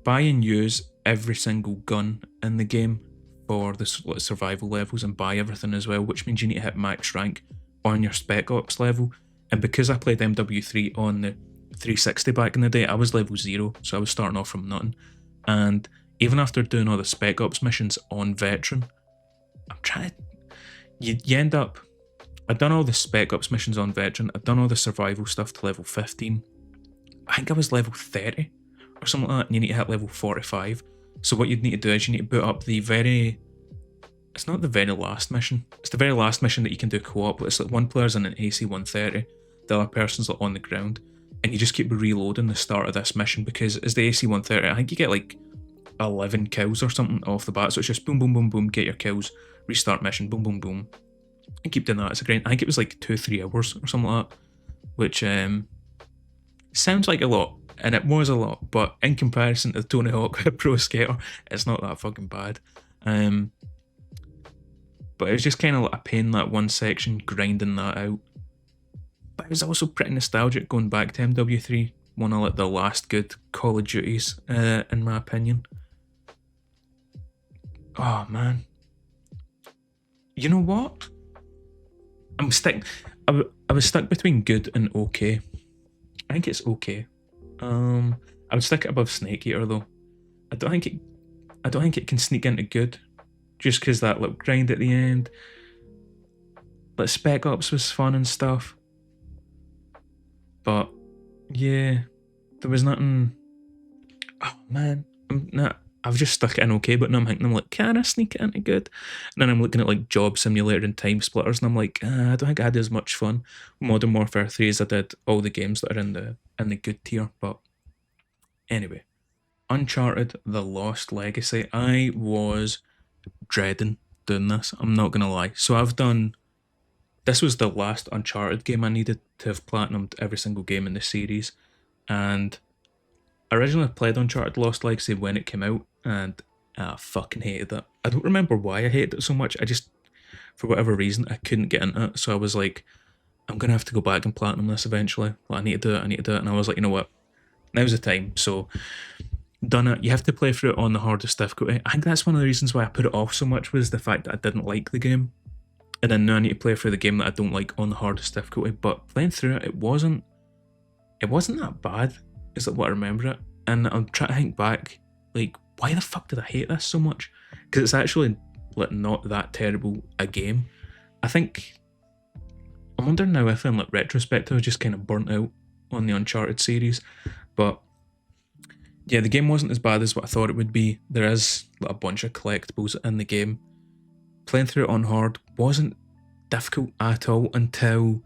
buy and use every single gun in the game for the survival levels, and buy everything as well, which means you need to hit max rank on your Spec Ops level. And because I played MW3 on the 360 back in the day, I was level 0, so I was starting off from nothing. And even after doing all the Spec Ops missions on Veteran, I'm trying to... You end up... I'd done all the Spec Ops missions on Veteran, I'd done all the survival stuff to level 15. I think I was level 30 or something like that, and you need to hit level 45. So what you'd need to do is you need to boot up the very... It's not the very last mission. It's the very last mission that you can do co-op. It's like one player's in an AC-130, the other person's like on the ground, and you just keep reloading the start of this mission, because as the AC-130, I think you get like 11 kills or something off the bat. So it's just boom, boom, boom, boom, get your kills, restart mission, boom, boom, boom, and keep doing that. It's a great... I think it was like 2-3 hours or something like that, which sounds like a lot, and it was a lot, but in comparison to Tony Hawk Pro Skater, it's not that fucking bad. But it was just kind of like a pain, that one section, grinding that out. But it was also pretty nostalgic going back to MW3, one of like the last good Call of Duties, in my opinion. Oh man. You know what? I was stuck between good and okay. I think it's okay. I would stick it above Snake Eater though. I don't think it can sneak into good, just because that little grind at the end. Like, Spec Ops was fun and stuff, but yeah, there was nothing... Oh man, I've just stuck it in okay, but now I'm thinking, I'm like, can I sneak it into good? And then I'm looking at like Job Simulator and Time Splitters, and I'm like, I don't think I had as much fun with Modern Warfare 3 as I did all the games that are in the good tier. But anyway, Uncharted: The Lost Legacy. I was dreading doing this. I'm not gonna lie. So I've done. This was the last Uncharted game I needed to have platinumed every single game in the series, and I originally played Uncharted Lost Legacy when it came out, and I fucking hated it. I don't remember why I hated it so much. I just, for whatever reason, I couldn't get into it. So I was like, I'm gonna have to go back and platinum this eventually. Like, I need to do it. I need to do it. And I was like, you know what? Now's the time. So done it. You have to play through it on the hardest difficulty. I think that's one of the reasons why I put it off so much, was the fact that I didn't like the game, and then now I need to play through the game that I don't like on the hardest difficulty. But playing through it, it wasn't that bad, is like what I remember it. And I'm trying to think back, like, why the fuck did I hate this so much? Because it's actually like not that terrible a game. I think I'm wondering now if in like retrospect I was just kind of burnt out on the Uncharted series. But yeah, the game wasn't as bad as what I thought it would be. There is like a bunch of collectibles in the game. Playing through it on hard wasn't difficult at all until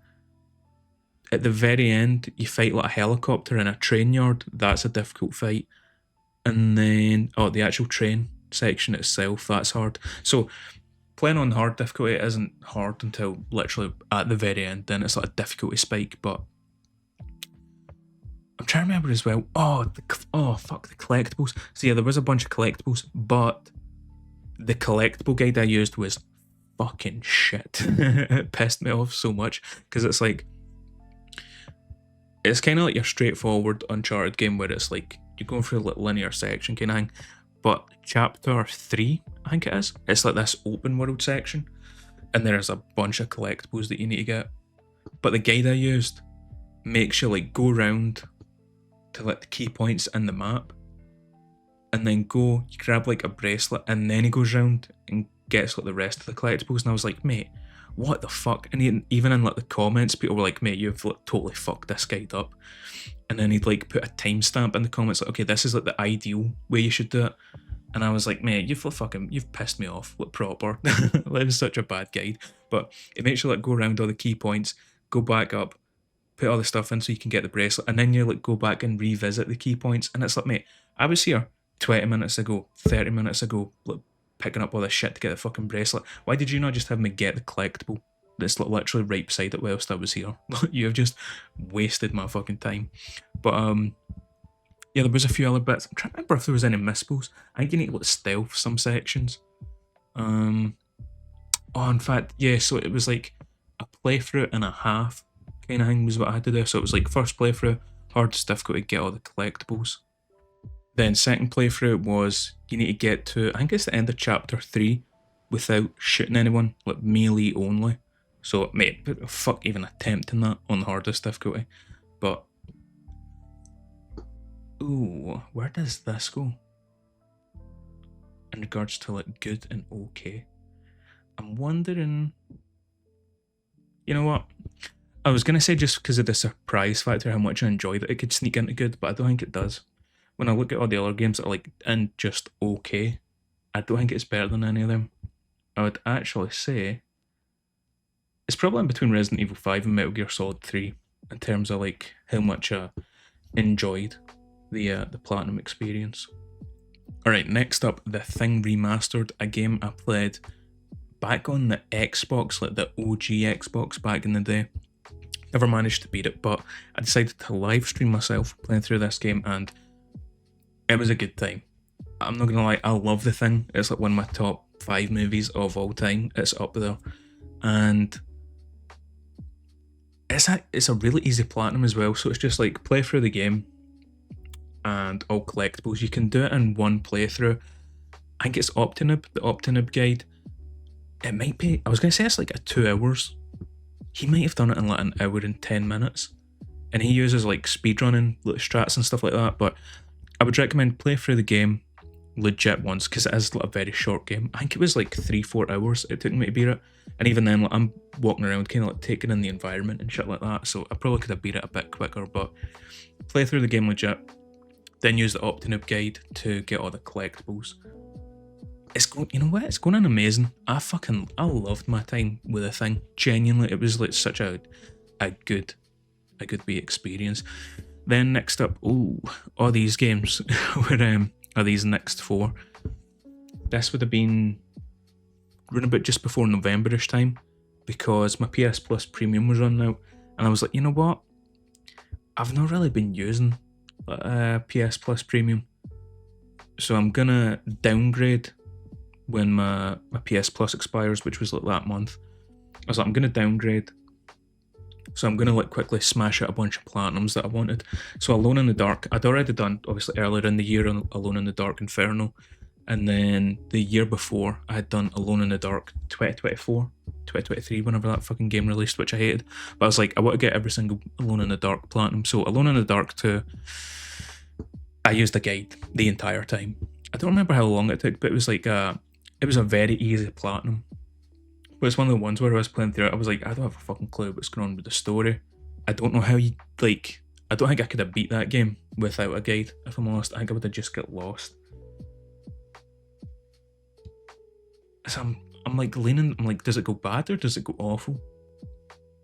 at the very end you fight like a helicopter in a train yard. That's a difficult fight. And then the actual train section itself, that's hard. So playing on hard difficulty isn't hard until literally at the very end. Then it's like a difficulty spike. But I'm trying to remember as well. Fuck, the collectibles. So yeah, there was a bunch of collectibles, but the collectible guide I used was fucking shit. It pissed me off so much, because it's like, it's kind of like your straightforward Uncharted game where it's like you're going through a like linear section kind of thing. But chapter 3, I think it is, it's like this open world section, and there's a bunch of collectibles that you need to get. But the guide I used makes you like go around to like the key points in the map, and then you grab like a bracelet, and then he goes around and gets like the rest of the collectibles. And I was like, mate, what the fuck? And even in like the comments, people were like, mate, you've like totally fucked this guide up. And then he'd like put a timestamp in the comments, like, okay, this is like the ideal way you should do it. And I was like, mate, you've pissed me off, like proper. It was such a bad guide. But it makes you like go around all the key points, go back up, put all the stuff in so you can get the bracelet, and then you like go back and revisit the key points. And it's like, mate, I was here 20 minutes ago, 30 minutes ago, like picking up all this shit to get the fucking bracelet. Why did you not just have me get the collectible that's like literally right beside it whilst I was here? You have just wasted my fucking time. But yeah, there was a few other bits. I'm trying to remember if there was any misspells. I think you need to like stealth some sections. In fact, yeah, so it was like a playthrough and a half kind of thing was what I had to do. So it was like first playthrough, hardest difficulty, get all the collectibles. Then second playthrough was you need to get to, I think it's the end of chapter 3 without shooting anyone, like melee only. So mate, fuck even attempting that on the hardest difficulty. But ooh, where does this go in regards to like good and okay? I'm wondering, you know what? I was going to say just because of the surprise factor, how much I enjoyed it could sneak into good, but I don't think it does. When I look at all the other games that are like in just okay, I don't think it's better than any of them. I would actually say it's probably in between Resident Evil 5 and Metal Gear Solid 3 in terms of like how much I enjoyed the Platinum experience. Alright, next up, The Thing Remastered, a game I played back on the Xbox, like the OG Xbox back in the day. Never managed to beat it, but I decided to live stream myself playing through this game, and it was a good time. I'm not gonna lie, I love The Thing. It's like one of my top 5 movies of all time. It's up there. And it's a really easy platinum as well, so it's just like play through the game and all collectibles. You can do it in one playthrough. I think it's Optinib, the Optinib guide. It might be, I was gonna say it's like a 2 hours. He might have done it in like an hour and 10 minutes. And he uses like speedrunning like strats and stuff like that, but I would recommend play through the game legit once, because it is like a very short game. I think it was like 3-4 hours it took me to beat it, and even then like, I'm walking around kind of like taking in the environment and shit like that, so I probably could have beat it a bit quicker. But play through the game legit. then use the Optinoob guide to get all the collectibles. It's going, you know what? It's going on amazing. I loved my time with the thing. Genuinely, it was like such a good wee experience. Then next up, all these games are these next 4. This would have been around about just before Novemberish time, because my PS Plus Premium was running out, and I was like, you know what? I've not really been using PS Plus Premium, so I'm gonna downgrade when my PS Plus expires, which was like that month. I was like, I'm gonna downgrade, so I'm gonna like quickly smash out a bunch of platinums that I wanted. So Alone in the Dark, I'd already done obviously earlier in the year on Alone in the Dark Inferno, and then the year before I had done Alone in the Dark 2024, 2023, whenever that fucking game released, which I hated. But I was like, I want to get every single Alone in the Dark platinum. So Alone in the Dark 2, I used a guide the entire time. I don't remember how long it took, but it was like it was a very easy platinum. But it's one of the ones where I was playing through it, I was like, I don't have a fucking clue what's going on with the story. I don't know how you, like, I don't think I could have beat that game without a guide, if I'm honest. I think I would have just got lost. So I'm like leaning, I'm like, does it go bad or does it go awful?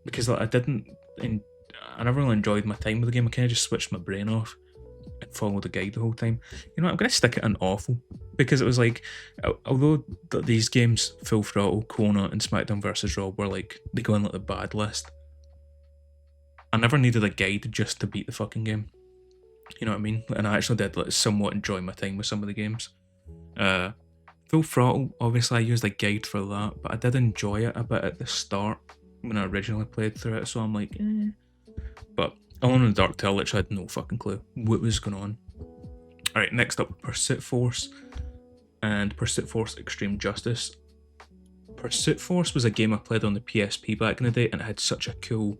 Because like, I never really enjoyed my time with the game. I kind of just switched my brain off and followed the guide the whole time. You know what, I'm going to stick it in awful, because it was like, although these games, Full Throttle, Kona and SmackDown vs Raw, were like, they go in like the bad list, I never needed a guide just to beat the fucking game. You know what I mean? And I actually did like somewhat enjoy my time with some of the games. Full Throttle, obviously I used a guide for that, but I did enjoy it a bit at the start when I originally played through it, so I'm like, eh. But Alone in the Dark 2, I literally had no fucking clue what was going on. Alright, next up, Pursuit Force and Pursuit Force Extreme Justice. Pursuit Force was a game I played on the PSP back in the day, and it had such a cool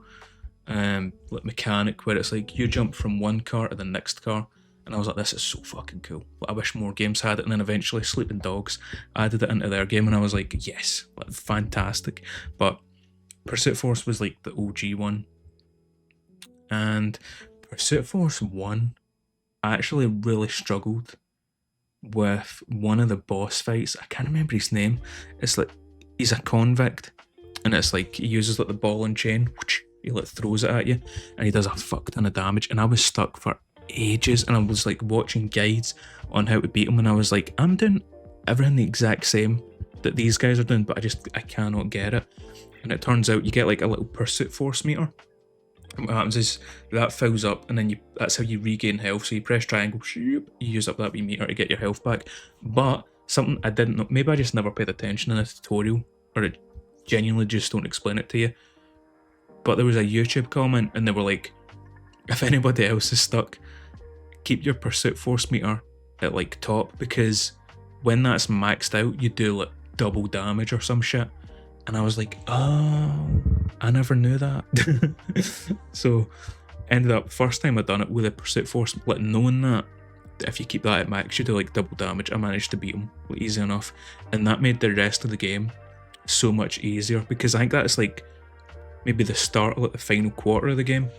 like mechanic where it's like you jump from one car to the next car, and I was like, this is so fucking cool. I wish more games had it. And then eventually Sleeping Dogs added it into their game, and I was like, yes, fantastic. But Pursuit Force was like the OG one. And Pursuit Force 1, I actually really struggled with one of the boss fights. I can't remember his name. It's like, he's a convict, and it's like, he uses like the ball and chain, he like throws it at you, and he does a fuck ton of damage, and I was stuck for ages, and I was like watching guides on how to beat him, and I was like, I'm doing everything the exact same that these guys are doing, but I cannot get it. And it turns out you get like a little Pursuit Force meter, and what happens is that fills up, and then that's how you regain health. So you press triangle, you use up that wee meter to get your health back. But something I didn't know, maybe I just never paid attention in a tutorial, or it genuinely just don't explain it to you, but there was a YouTube comment, and they were like, if anybody else is stuck, keep your Pursuit Force meter at like top, because when that's maxed out, you do like double damage or some shit. And I was like, oh, I never knew that. So ended up, first time I done it with a Pursuit Force, like knowing that if you keep that at max, you do like double damage, I managed to beat him easy enough. And that made the rest of the game so much easier, because I think that's like maybe the start of like the final quarter of the game.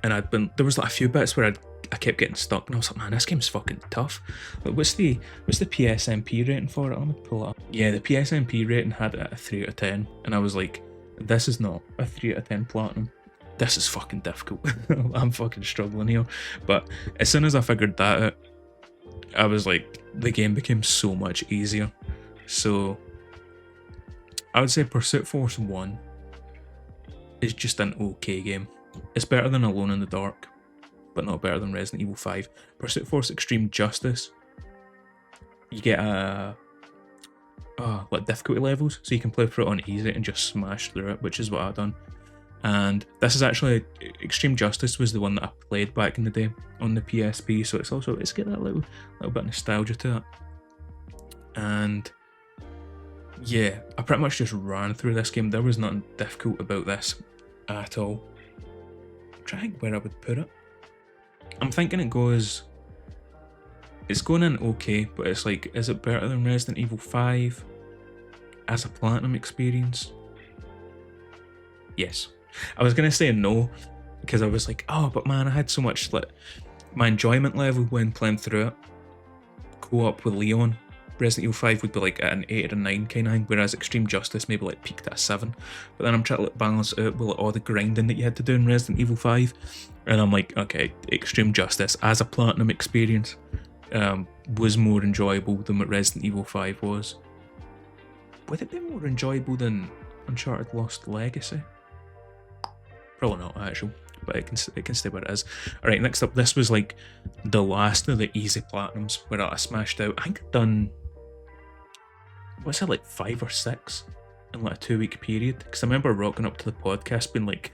And there was like a few bits where I kept getting stuck, and I was like, man, this game's fucking tough. Like, what's the PSMP rating for it? Let me pull it up. Yeah, the PSMP rating had it at a 3 out of 10, and I was like, this is not a 3 out of 10 platinum. This is fucking difficult. I'm fucking struggling here. But as soon as I figured that out, I was like, the game became so much easier. So I would say Pursuit Force 1 is just an okay game. It's better than Alone in the Dark, but not better than Resident Evil 5. Pursuit Force Extreme Justice, you get like difficulty levels, so you can play through it on easy and just smash through it, which is what I've done. And this is actually, Extreme Justice was the one that I played back in the day on the PSP, so it's got that little bit of nostalgia to it. And yeah, I pretty much just ran through this game. There was nothing difficult about this at all. I'm trying where I would put it. I'm thinking it's going in okay, but it's like, is it better than Resident Evil 5 as a platinum experience? Yes. I was gonna say no, because I was like, oh, but man, I had so much like my enjoyment level when playing through it, co-op with Leon, Resident Evil 5 would be like at an 8 or a 9 kind of thing, whereas Extreme Justice maybe like peaked at a 7. But then I'm trying to like balance it out with like all the grinding that you had to do in Resident Evil 5, and I'm like, okay, Extreme Justice as a platinum experience was more enjoyable than what Resident Evil 5 was. Would it be more enjoyable than Uncharted Lost Legacy? Probably not, actually, but it can stay where it is. Alright, next up, this was like the last of the easy platinums where I smashed out. I think I've done, what's it, like 5 or 6 in like a 2-week period? Because I remember rocking up to the podcast being like,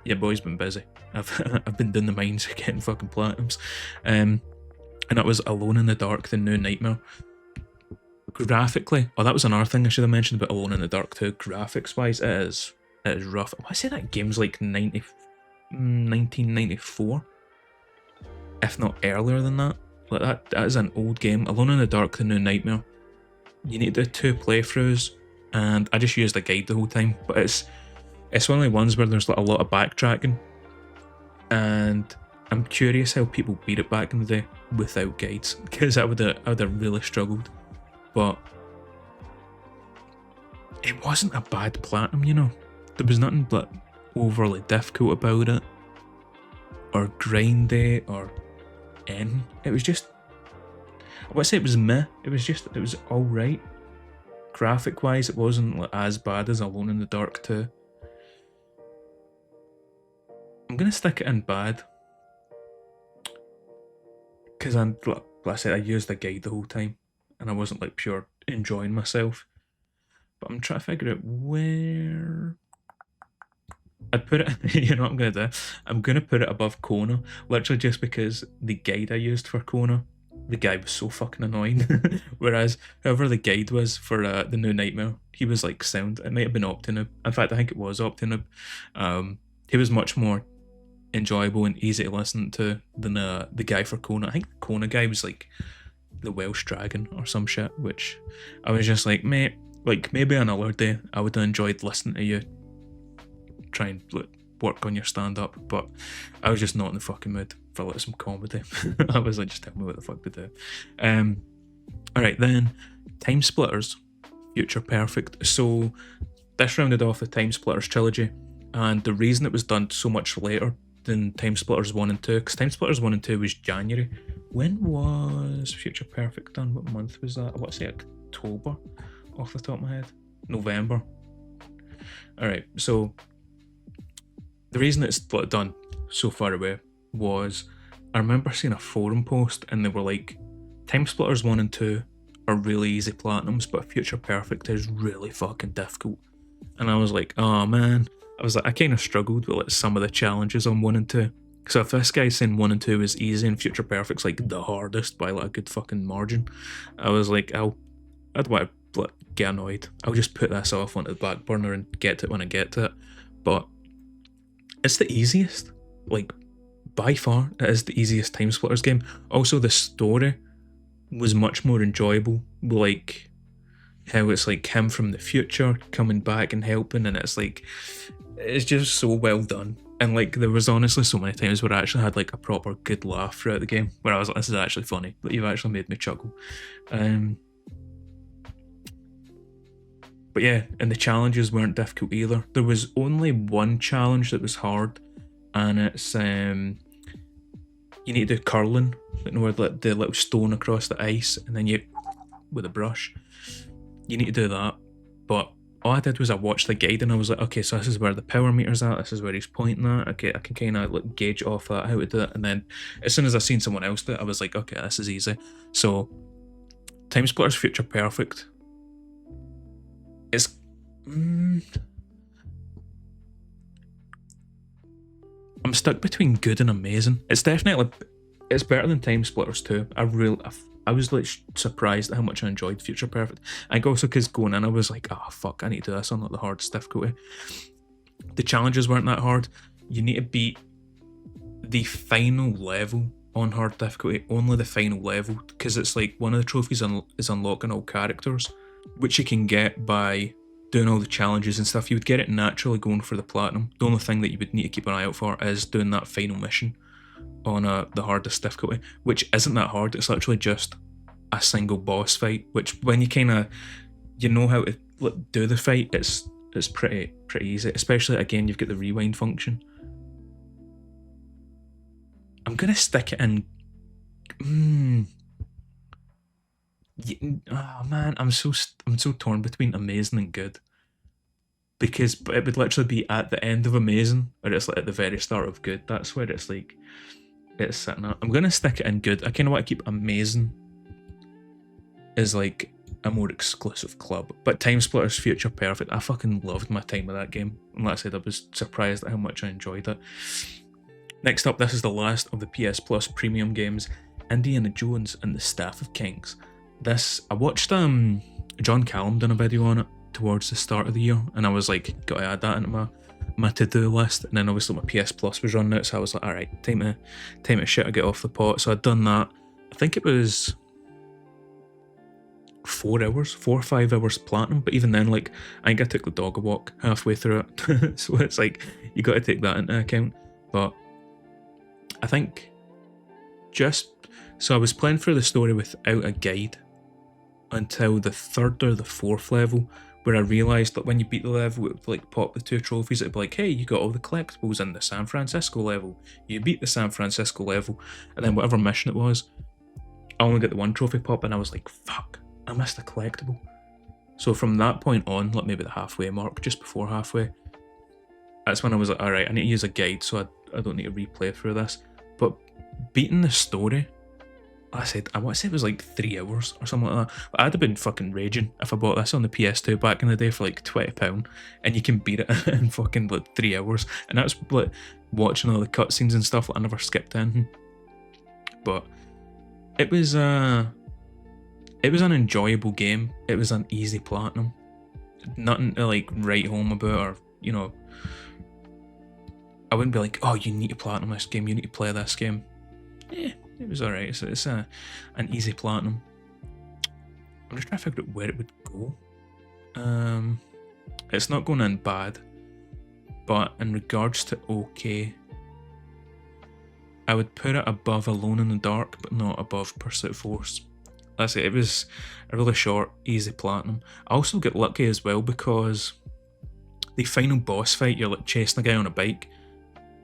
yeah, boy's been busy. I've been doing the mines getting fucking platinums. And that was Alone in the Dark, the new Nightmare. Graphically, oh, that was another thing I should have mentioned about Alone in the Dark too. Graphics wise, it is rough. I say that game's like 1994, if not earlier than that. Like that is an old game. Alone in the Dark, the new Nightmare. You need to do 2 playthroughs, and I just used the guide the whole time. But it's one of the ones where there's like a lot of backtracking, and I'm curious how people beat it back in the day without guides, because I would have really struggled. But it wasn't a bad platinum, you know. There was nothing but overly difficult about it, or grindy, or anything. It was just, I would say it was meh. It was alright. Graphic wise, it wasn't like as bad as Alone in the Dark 2. I'm gonna stick it in bad, because like I said, I used the guide the whole time, and I wasn't like pure enjoying myself. But I'm trying to figure out where I'd put it. You know what I'm gonna do? I'm gonna put it above Kona, literally just because the guide I used for Kona, the guy was so fucking annoying. Whereas whoever the guide was for the new Nightmare, he was like sound. It might have been Optinoob. In fact, I think it was Optinoob. He was much more enjoyable and easy to listen to than the guy for Kona. I think the Kona guy was like the Welsh Dragon or some shit, which I was just like, mate, like maybe another day I would have enjoyed listening to you try and work on your stand-up, but I was just not in the fucking mood for like some comedy. I was like, just tell me what the fuck to do. Alright then, Time Splitters, Future Perfect. So this rounded off the Time Splitters trilogy, and the reason it was done so much later than Time Splitters 1 and 2, because Time Splitters 1 and 2 was January. When was Future Perfect done? What month was that? I want to say October off the top of my head. November. Alright, so the reason it's done so far away was I remember seeing a forum post and they were like, Time Splitters 1 and 2 are really easy platinums, but Future Perfect is really fucking difficult. And I was like, oh man. I was like, I kind of struggled with like some of the challenges on 1 and 2. So if this guy's saying 1 and 2 is easy and Future Perfect's like the hardest by like a good fucking margin, I was like, I'd want to like, get annoyed. I'll just put this off onto the back burner and get to it when I get to it. But it's the easiest, like by far it is the easiest Time Splitters game. Also the story was much more enjoyable, like how it's like him from the future coming back and helping, and it's like, it's just so well done. And like there was honestly so many times where I actually had like a proper good laugh throughout the game, where I was like, this is actually funny, but you've actually made me chuckle. But yeah, and the challenges weren't difficult either. There was only one challenge that was hard, and it's you need to do curling, like, where the little stone across the ice, and then you, with a brush, you need to do that. But all I did was I watched the guide and I was like, okay, so this is where the power meter's at, this is where he's pointing at, okay, I can kind of like gauge off that how to do it. And then as soon as I seen someone else do it, I was like, okay, this is easy. So Time Splitters Future Perfect, it's I'm stuck between good and amazing. It's definitely, it's better than Time Splitters 2. I was like surprised at how much I enjoyed Future Perfect. I think also because going in I was like, oh fuck, I need to do this on like the hardest difficulty. The challenges weren't that hard. You need to beat the final level on hard difficulty, only the final level, because it's like one of the trophies is unlocking all characters, which you can get by doing all the challenges and stuff. You would get it naturally going for the platinum. The only thing that you would need to keep an eye out for is doing that final mission, on the hardest difficulty, which isn't that hard. It's literally just a single boss fight, which when you kind of you know how to do the fight, it's pretty easy. Especially again, you've got the rewind function. I'm gonna stick it in. Oh man, I'm so torn between amazing and good, because it would literally be at the end of amazing, or it's like at the very start of good. That's where it's like it's sitting at. I'm gonna stick it in good. I kind of want to keep amazing as like a more exclusive club, but Time Splitter's Future Perfect. I fucking loved my time with that game, and like I said, I was surprised at how much I enjoyed it. Next up, this is the last of the PS Plus premium games, Indiana Jones and the Staff of Kings. This, I watched John Callum done a video on it towards the start of the year, and I was like, gotta add that into my to-do list. And then obviously my PS Plus was running out, so I was like, alright, time to shit or get off the pot. So I'd done that. I think it was 4 or 5 hours platinum, but even then, like, I think I took the dog a walk halfway through it. So it's like, you gotta take that into account. But I think so I was playing through the story without a guide until the 3rd or the 4th level, where I realised that when you beat the level, it would like pop the 2 trophies. It'd be like, hey, you got all the collectibles in the San Francisco level. You beat the San Francisco level, and then whatever mission it was, I only got the 1 trophy pop, and I was like, fuck, I missed a collectible. So from that point on, like maybe the halfway mark, just before halfway, that's when I was like, alright, I need to use a guide so I don't need to replay through this. But beating the story, I want to say it was like 3 hours or something like that. But I'd have been fucking raging if I bought this on the PS2 back in the day for like £20, and you can beat it in fucking like 3 hours. And that's like watching all the cutscenes and stuff that I never skipped in. But it was an enjoyable game. It was an easy platinum. Nothing to like write home about, or you know, I wouldn't be like, oh, you need to platinum this game, you need to play this game. Yeah, it was alright. So it's an easy platinum. I'm just trying to figure out where it would go. It's not going in bad, but in regards to okay, I would put it above Alone in the Dark, but not above Pursuit Force. That's it. It was a really short, easy platinum. I also get lucky as well, because the final boss fight, you're like chasing a guy on a bike,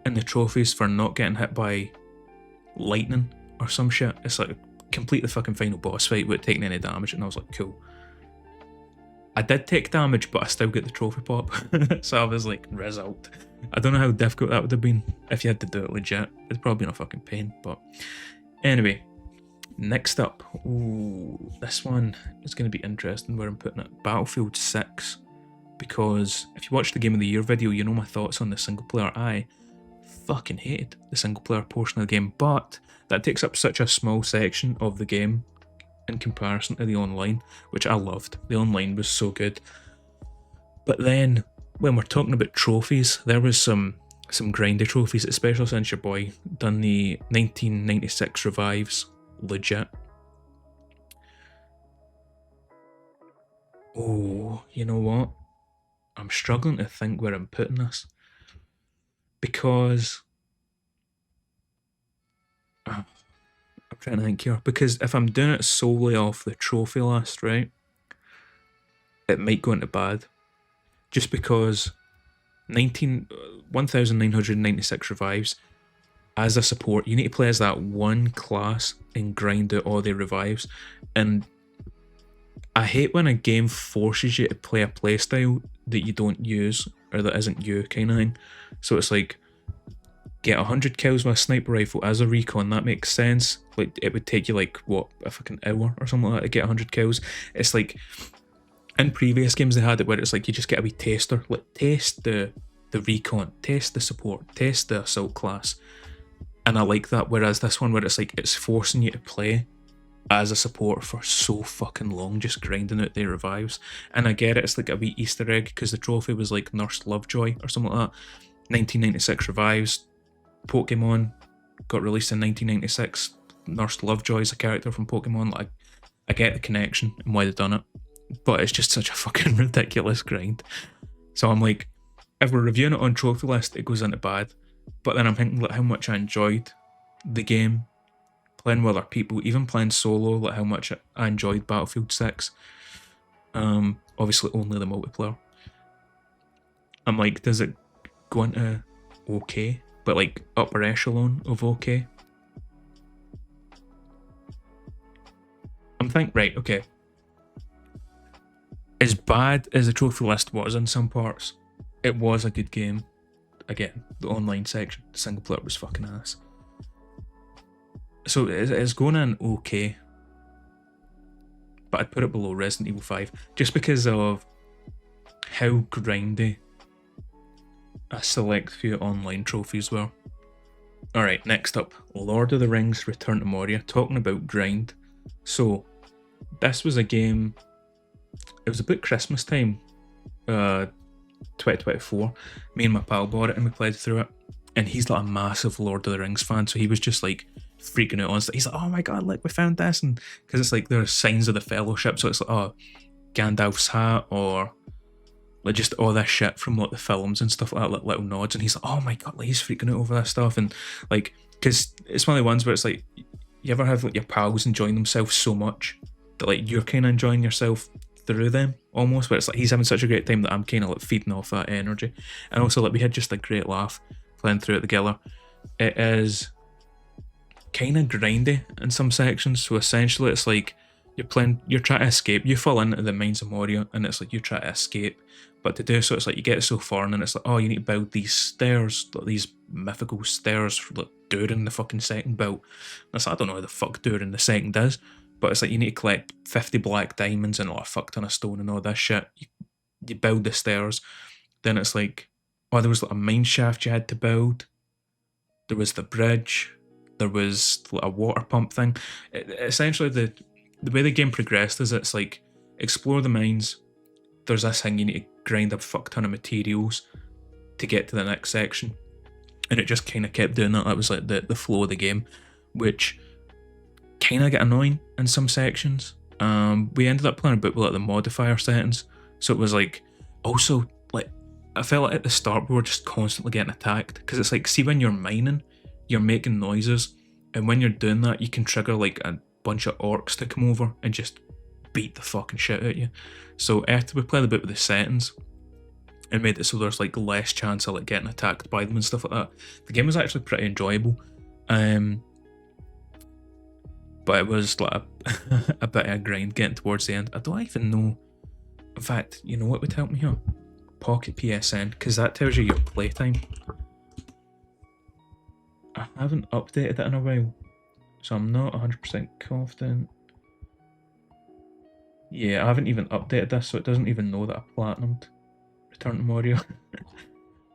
and the trophies for not getting hit by lightning or some shit, it's like complete the fucking final boss fight without taking any damage, and I was like, cool. I did take damage, but I still get the trophy pop. So I was like, result. I don't know how difficult that would have been if you had to do it legit. It's probably not a fucking pain, but anyway. Next up, ooh, this one is going to be interesting where I'm putting it. Battlefield 6, because if you watch the Game of the Year video, you know my thoughts on the single player. I fucking hated the single player portion of the game, but that takes up such a small section of the game in comparison to the online, which I loved. The online was so good. But then when we're talking about trophies, there was some grindy trophies, especially since your boy done the 1996 revives legit. Oh, you know what? I'm struggling to think where I'm putting this, because I'm trying to think here, because if I'm doing it solely off the trophy list, right, it might go into bad, just because 1996 revives, as a support, you need to play as that one class and grind out all the revives. And I hate when a game forces you to play a playstyle that you don't use, or that isn't you, kind of thing. So it's like, get 100 kills with a sniper rifle as a recon, that makes sense. Like, it would take you like, what, a fucking hour or something like that to get 100 kills. It's like, in previous games they had it where it's like, you just get a wee taster, like, taste the recon, taste the support, taste the assault class. And I like that, whereas this one where it's like, it's forcing you to play as a support for so fucking long, just grinding out their revives. And I get it, it's like a wee Easter egg, because the trophy was like Nurse Lovejoy or something like that. 1996 revives, Pokemon got released in 1996. Nurse Lovejoy is a character from Pokemon. Like, I get the connection and why they've done it, but it's just such a fucking ridiculous grind. So I'm like, if we're reviewing it on trophy list, it goes into bad. But then I'm thinking like how much I enjoyed the game, playing with other people, even playing solo, like how much I enjoyed Battlefield 6. Obviously only the multiplayer. I'm like, does it go into okay? But like upper echelon of okay? I'm thinking, right, okay. As bad as the trophy list was in some parts, it was a good game. Again, the online section, the single player was fucking ass. So it's going in okay, but I'd put it below Resident Evil 5 just because of how grindy a select few online trophies were. Alright, next up, Lord of the Rings Return to Moria, talking about grind. So, this was a game, it was about Christmas time, 2024. Me and my pal bought it and we played through it. And he's like a massive Lord of the Rings fan, so he was just like freaking out on stuff. He's like, oh my god, look, we found this. And because it's like there's signs of the Fellowship, so it's like, oh, Gandalf's hat, or like just all this shit from like the films and stuff like that, like little nods. And he's like, oh my god, like he's freaking out over this stuff. And like, because it's one of the ones where it's like, you ever have like your pals enjoying themselves so much that like you're kind of enjoying yourself through them almost, but it's like he's having such a great time that I'm kind of like feeding off that energy. And also like we had just a great laugh playing through it together. It is kind of grindy in some sections, so essentially it's like you're trying to escape, you fall into the mines of Moria and it's like you try to escape, but to do so it's like you get so far and then it's like, oh, you need to build these stairs, like these mythical stairs for like Durin the fucking second built. And it's like, I don't know who the fuck Durin the second is, but it's like you need to collect 50 black diamonds and like a fuck ton of stone and all this shit. You build the stairs, then it's like, oh, there was like a mine shaft you had to build, there was the bridge, there was like a water pump thing. Essentially the way the game progressed is it's like explore the mines, there's this thing you need to grind a fuck ton of materials to get to the next section, and it just kind of kept doing that. That was like the flow of the game, which kind of get annoying in some sections. We ended up playing a bit with like the modifier settings, so it was like also like I felt like at the start we were just constantly getting attacked because it's like, see, when you're mining you're making noises, and when you're doing that you can trigger like a bunch of orcs to come over and just beat the fucking shit out of you. So after we played a bit with the settings and made it so there's like less chance of like getting attacked by them and stuff like that, the game was actually pretty enjoyable. But it was like a bit of a grind getting towards the end. I don't even know. In fact, you know what would help me here? Pocket PSN, because that tells you your playtime. I haven't updated it in a while, so I'm not 100% confident. Yeah, I haven't even updated this, so it doesn't even know that I platinumed Return to Moria.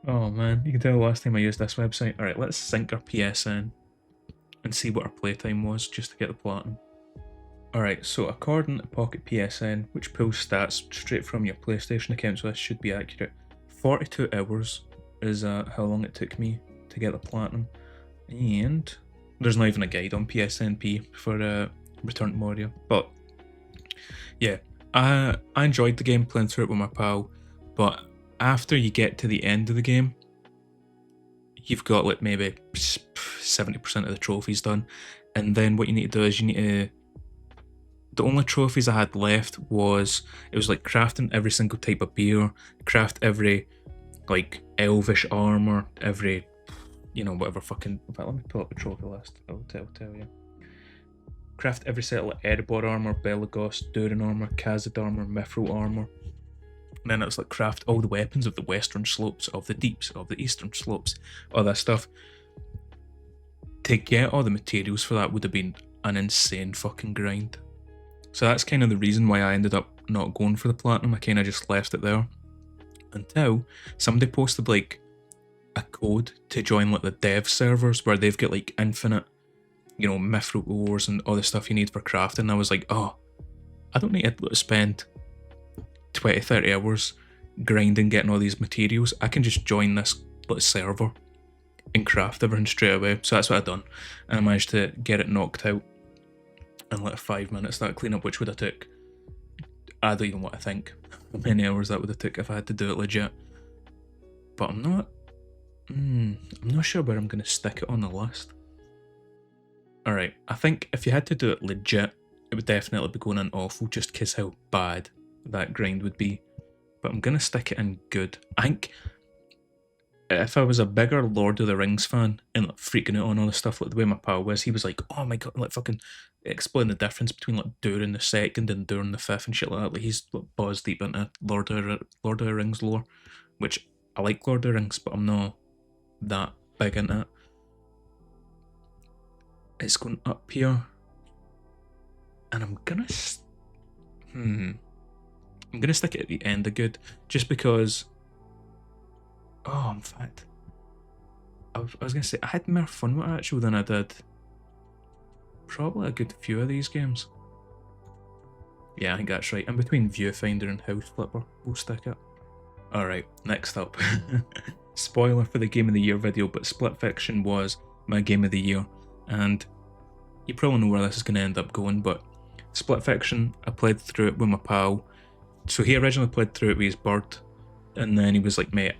Oh man, you can tell the last time I used this website. Alright, let's sync our PSN and see what our playtime was just to get the platinum. Alright, so according to Pocket PSN, which pulls stats straight from your PlayStation account, so this should be accurate, 42 hours is how long it took me to get the platinum. And there's not even a guide on PSNP for Return to Moria. But yeah, I enjoyed the game playing through it with my pal, but after you get to the end of the game, you've got like maybe 70% of the trophies done, and then what you need to do is you need to, the only trophies I had left was, it was like crafting every single type of beer, craft every like elvish armor, every, you know, whatever fucking, in fact, let me pull up the trophy list, I'll tell you. Craft every set of like Erebor armor, Belagos, Durin armor, Khazad armor, Mithril armor. And then it's like craft all the weapons of the western slopes, of the deeps, of the eastern slopes, all that stuff. To get all the materials for that would have been an insane fucking grind. So that's kind of the reason why I ended up not going for the platinum. I kind of just left it there until somebody posted like a code to join like the dev servers where they've got like infinite, you know, mithril ores and all the stuff you need for crafting. And I was like, oh, I don't need to spend 20-30 hours grinding getting all these materials. I can just join this like server and craft everything straight away. So that's what I've done, and I managed to get it knocked out in like 5 minutes, that cleanup, which would have took, I don't even want to think how many hours that would have took if I had to do it legit. But I'm not sure where I'm going to stick it on the list. Alright, I think if you had to do it legit, it would definitely be going in awful just because how bad that grind would be. But I'm gonna stick it in good. I think if I was a bigger Lord of the Rings fan and like freaking out on all the stuff like the way my pal was, he was like, oh my god, like fucking explain the difference between like Durin the second and Durin the fifth and shit like that. Like he's like balls deep into Lord of the Rings lore, which I like Lord of the Rings, but I'm not that big into it. It's going up here, and I'm gonna stick it at the end of good, just because. Oh, in fact, I was gonna say I had more fun with it actually than I did probably a good few of these games. Yeah, I think that's right. In between Viewfinder and House Flipper, we'll stick it. Alright, next up. Spoiler for the Game of the Year video, but Split Fiction was my Game of the Year, and you probably know where this is going to end up going, but Split Fiction, I played through it with my pal. So he originally played through it with his bird, and then he was like, mate,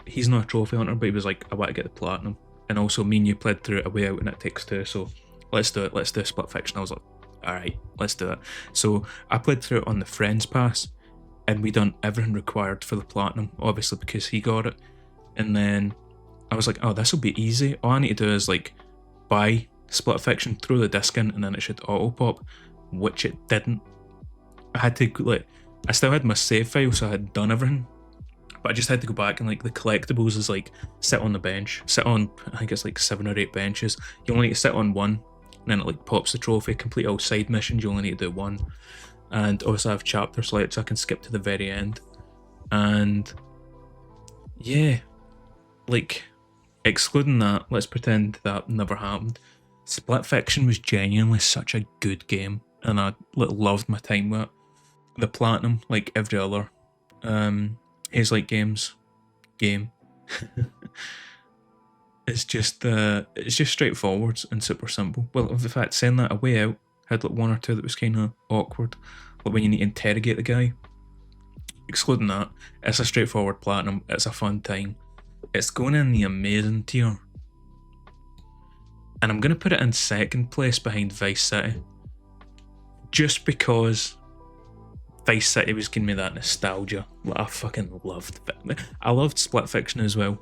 he's not a trophy hunter, but he was like, I want to get the platinum. And also, me and you played through it a way out, and it takes two, so let's do it, let's do Split Fiction. I was like, alright, let's do it. So I played through it on the Friends Pass, and we done everything required for the platinum, obviously because he got it. And then I was like, oh, this will be easy. All I need to do is like buy Split Fiction, throw the disc in, and then it should auto pop, which it didn't. I had to like, I still had my save file, so I had done everything, but I just had to go back and like the collectibles is like sit on the bench, sit on, I think it's like 7 or 8 benches. You only need to sit on one, and then it like pops the trophy. Complete all side missions, you only need to do one. And also I have chapter select, so I can skip to the very end. And yeah, like excluding that, let's pretend that never happened. Split Fiction was genuinely such a good game, and I loved my time with it. The platinum, like every other Hazelight Games game, it's just straightforward and super simple. Well, in fact, saying that, A Way Out had like one or two that was kind of awkward, like when you need to interrogate the guy. Excluding that, it's a straightforward platinum. It's a fun time. It's going in the amazing tier, and I'm gonna put it in second place behind Vice City, just because Vice City was giving me that nostalgia. Like, I fucking loved it. I loved Split Fiction as well,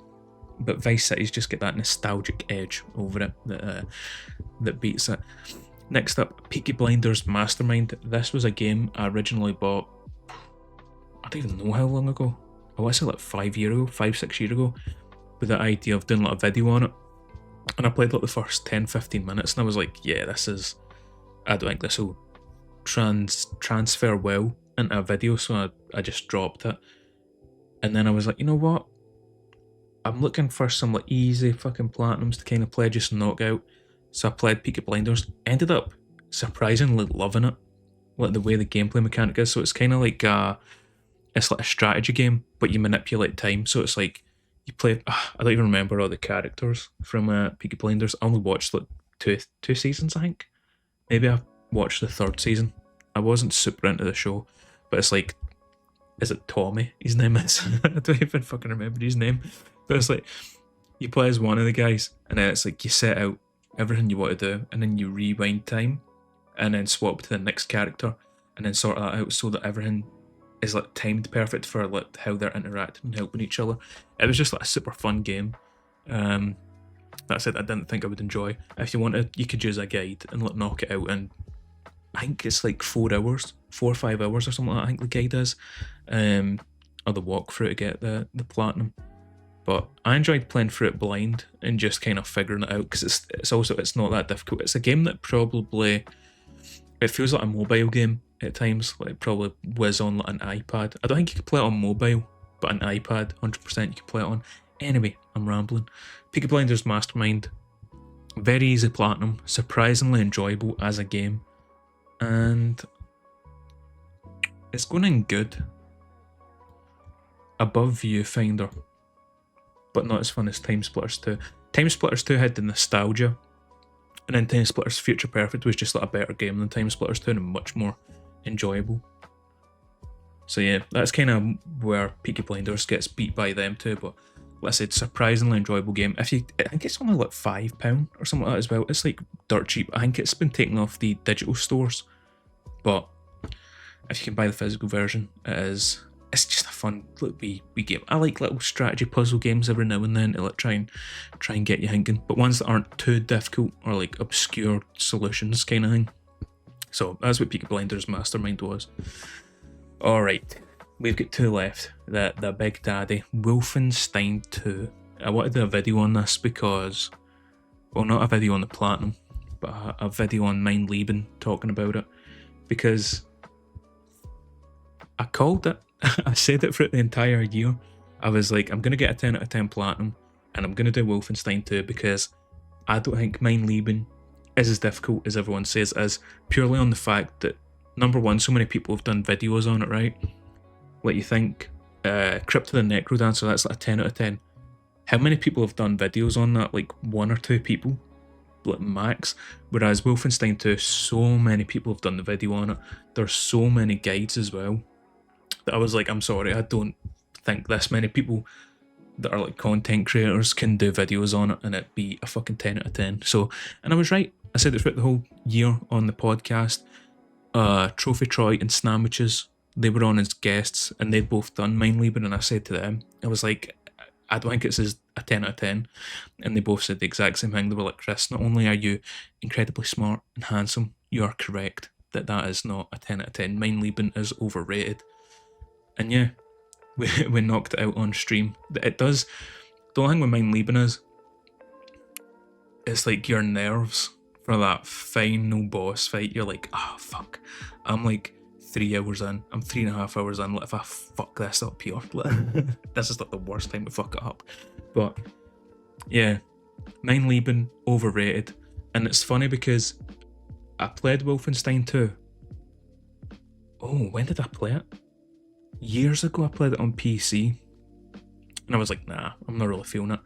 but Vice City's just got that nostalgic edge over it that beats it. Next up, Peaky Blinders Mastermind. This was a game I originally bought, I don't even know how long ago. I want to say like 5 years ago, 5-6 years ago, with the idea of doing like a video on it. And I played like the first 10-15 minutes, and I was like, yeah, I don't think this will transfer well into a video, so I just dropped it. And then I was like, you know what? I'm looking for some like easy fucking platinums to kind of play, just knock out. So I played Peaky Blinders, ended up surprisingly loving it, like the way the gameplay mechanic is. So it's kind of like it's like a strategy game, but you manipulate time. So it's like you play. I don't even remember all the characters from Peaky Blinders. I only watched like two seasons, I think. Maybe I watched the third season. I wasn't super into the show, but it's like, is it Tommy? His name is. I don't even fucking remember his name. But it's like you play as one of the guys, and then it's like you set out everything you want to do, and then you rewind time, and then swap to the next character, and then sort that out so that everything is like timed perfect for like how they're interacting and helping each other. It was just like a super fun game. That's it. I didn't think I would enjoy. If you wanted, you could use a guide and like knock it out, and I think it's like 4 hours, 4 or 5 hours or something like that. I think the guide is, or the walkthrough to get the platinum. But I enjoyed playing through it blind and just kind of figuring it out, because it's not that difficult. It's a game that probably, it feels like a mobile game at times. Like it probably was on like an iPad. I don't think you could play it on mobile, but an iPad 100% you could play it on. Anyway, I'm rambling. Peaky Blinders Mastermind, very easy platinum, surprisingly enjoyable as a game, and it's going in good. Above Viewfinder, but not as fun as Time Splitters 2. Time Splitters 2 had the nostalgia, and then Time Splitters Future Perfect was just like a better game than Time Splitters 2 and much more enjoyable. So yeah, that's kind of where Peaky Blinders gets beat by them too, but like I said, surprisingly enjoyable game. I think it's only like £5 or something like that as well. It's like dirt cheap. I think it's been taken off the digital stores, but if you can buy the physical version, it's just a fun little wee game. I like little strategy puzzle games every now and then to like try and get you thinking, but ones that aren't too difficult or like obscure solutions kind of thing. So that's what Peaky Blinders Mastermind was. Alright, we've got 2 left. The big daddy, Wolfenstein 2. I wanted to do a video on this because, well, not a video on the Platinum, but a video on Mein Leben talking about it, because I called it. I said it for the entire year. I was like, I'm going to get a 10 out of 10 Platinum, and I'm going to do Wolfenstein 2 because I don't think Mein Leben is as difficult as everyone says it is, purely on the fact that, number one, so many people have done videos on it, right? Like, you think Crypt of the Necrodancer, that's like a 10 out of 10. How many people have done videos on that? Like 1 or 2 people, like max. Whereas Wolfenstein 2, so many people have done the video on it. There's so many guides as well that I was like, I'm sorry, I don't think this many people that are like content creators can do videos on it and it'd be a fucking 10 out of 10. So, and I was right. I said it throughout the whole year on the podcast. Trophy Troy and Snamwiches, they were on as guests and they'd both done Mein Leben, and I said to them, I was like, I don't think it's a 10 out of 10. And they both said the exact same thing. They were like, Chris, not only are you incredibly smart and handsome, you are correct that is not a 10 out of 10. Mein Leben is overrated. And yeah, we knocked it out on stream. It does. The only thing with Mein Leben is, it's like your nerves for that final boss fight. You're like, oh fuck, I'm like 3 hours in, I'm 3.5 hours in, like, if I fuck this up here, this is like the worst time to fuck it up. But yeah, Mein Leben, overrated. And it's funny because I played Wolfenstein 2. Oh, when did I play it? Years ago I played it on PC. And I was like, nah, I'm not really feeling it.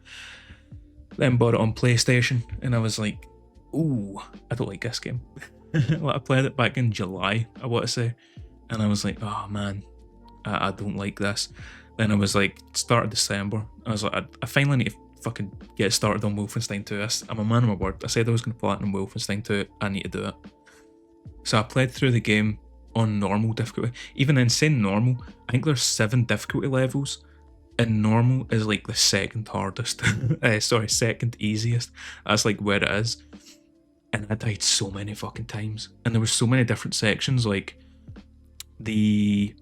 Then bought it on PlayStation and I was like, ooh, I don't like this game. Like, I played it back in July, I want to say. And I was like, oh man, I don't like this. Then I was like, start of December. I was like, I finally need to fucking get started on Wolfenstein 2. I'm a man of my word. I said I was going to platinum Wolfenstein 2. I need to do it. So I played through the game on normal difficulty. Even then, saying normal, I think there's 7 difficulty levels. And normal is like the second hardest. Second easiest. That's like where it is. And I died so many fucking times. And there were so many different sections, like the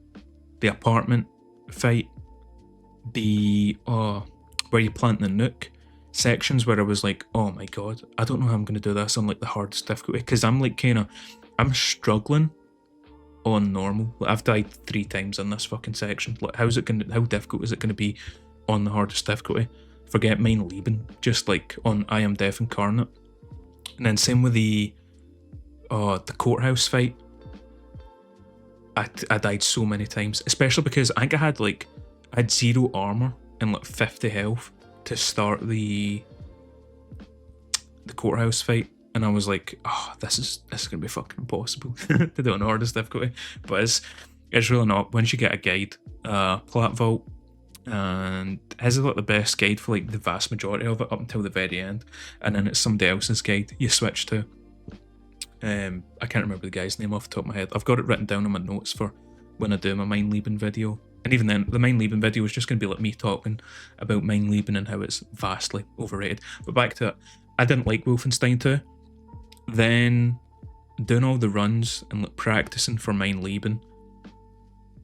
apartment fight, the where you plant the nuke, sections where I was like, oh my god, I don't know how I'm gonna do this on like the hardest difficulty, because I'm like I'm struggling on normal. Like, I've died 3 times in this fucking section. Like, how difficult is it gonna be on the hardest difficulty? Forget Mein Leben, just like on I Am Death Incarnate. And then same with the courthouse fight. I died so many times, especially because I think I had 0 armor and like 50 health to start the courthouse fight, and I was like, oh, this is gonna be fucking impossible to do on the hardest difficulty. But it's really not. Once you get a guide, Plat Vault, and his is like the best guide for like the vast majority of it up until the very end, and then it's somebody else's guide you switch to. I can't remember the guy's name off the top of my head. I've got it written down in my notes for when I do my Mein Leben video. And even then, the Mein Leben video was just going to be like me talking about Mein Leben and how it's vastly overrated. But back to it, I didn't like Wolfenstein 2. Then, doing all the runs and like practicing for Mein Leben,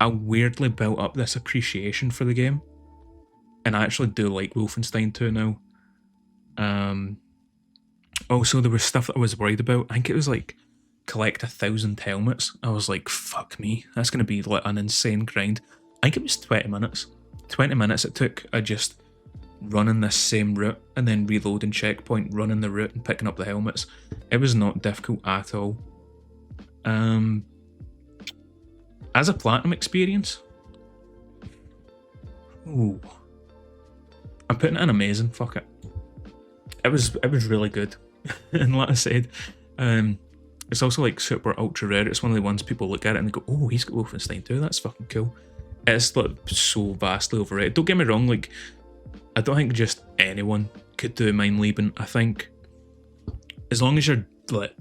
I weirdly built up this appreciation for the game. And I actually do like Wolfenstein 2 now. Also, there was stuff that I was worried about. I think it was like collect 1,000 helmets. I was like, fuck me, that's going to be like an insane grind. I think it was 20 minutes. 20 minutes it took just running this same route and then reloading checkpoint, running the route and picking up the helmets. It was not difficult at all. As a platinum experience, ooh, I'm putting it in amazing. Fuck it. It was really good. And like I said, it's also like super ultra rare. It's one of the ones people look at it and they go, oh, he's got Wolfenstein 2, that's fucking cool. It's like so vastly overrated. Don't get me wrong, like I don't think just anyone could do Mein Leben. I think as long as you're like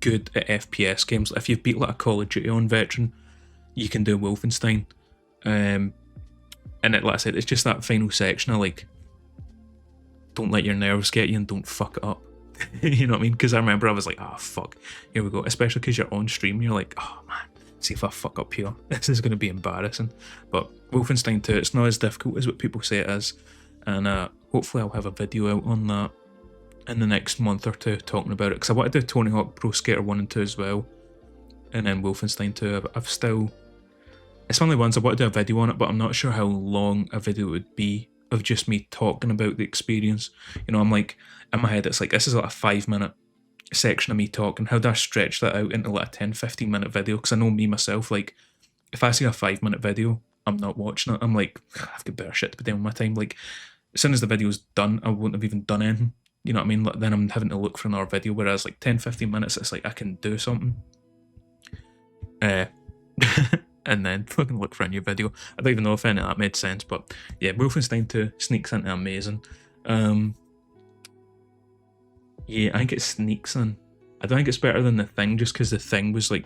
good at FPS games, if you've beat like a Call of Duty on veteran, you can do Wolfenstein. And like I said, it's just that final section of like, don't let your nerves get you and don't fuck it up. You know what I mean? Because I remember I was like, oh fuck, here we go. Especially because you're on stream, you're like, oh man, see if I fuck up here. This is going to be embarrassing. But Wolfenstein 2, it's not as difficult as what people say it is. And hopefully I'll have a video out on that in the next month or two talking about it. Because I want to do Tony Hawk Pro Skater 1 and 2 as well. And then Wolfenstein 2, I've still... It's one of the ones I want to do a video on it, but I'm not sure how long a video would be of just me talking about the experience. You know, I'm like, in my head it's like, this is like a 5-minute section of me talking. How do I stretch that out into like a 10-15 minute video? Because I know me myself, like, if I see a 5-minute video, I'm not watching it. I'm like, I've got better shit to be doing with my time. Like, as soon as the video's done, I wouldn't have even done anything. You know what I mean? Like, then I'm having to look for another video, whereas like 10-15 minutes, it's like I can do something. And then fucking look for a new video. I don't even know if any of that made sense, but yeah, Wolfenstein 2 sneaks into amazing. Yeah, I think it sneaks in. I don't think it's better than The Thing, just because The Thing was like,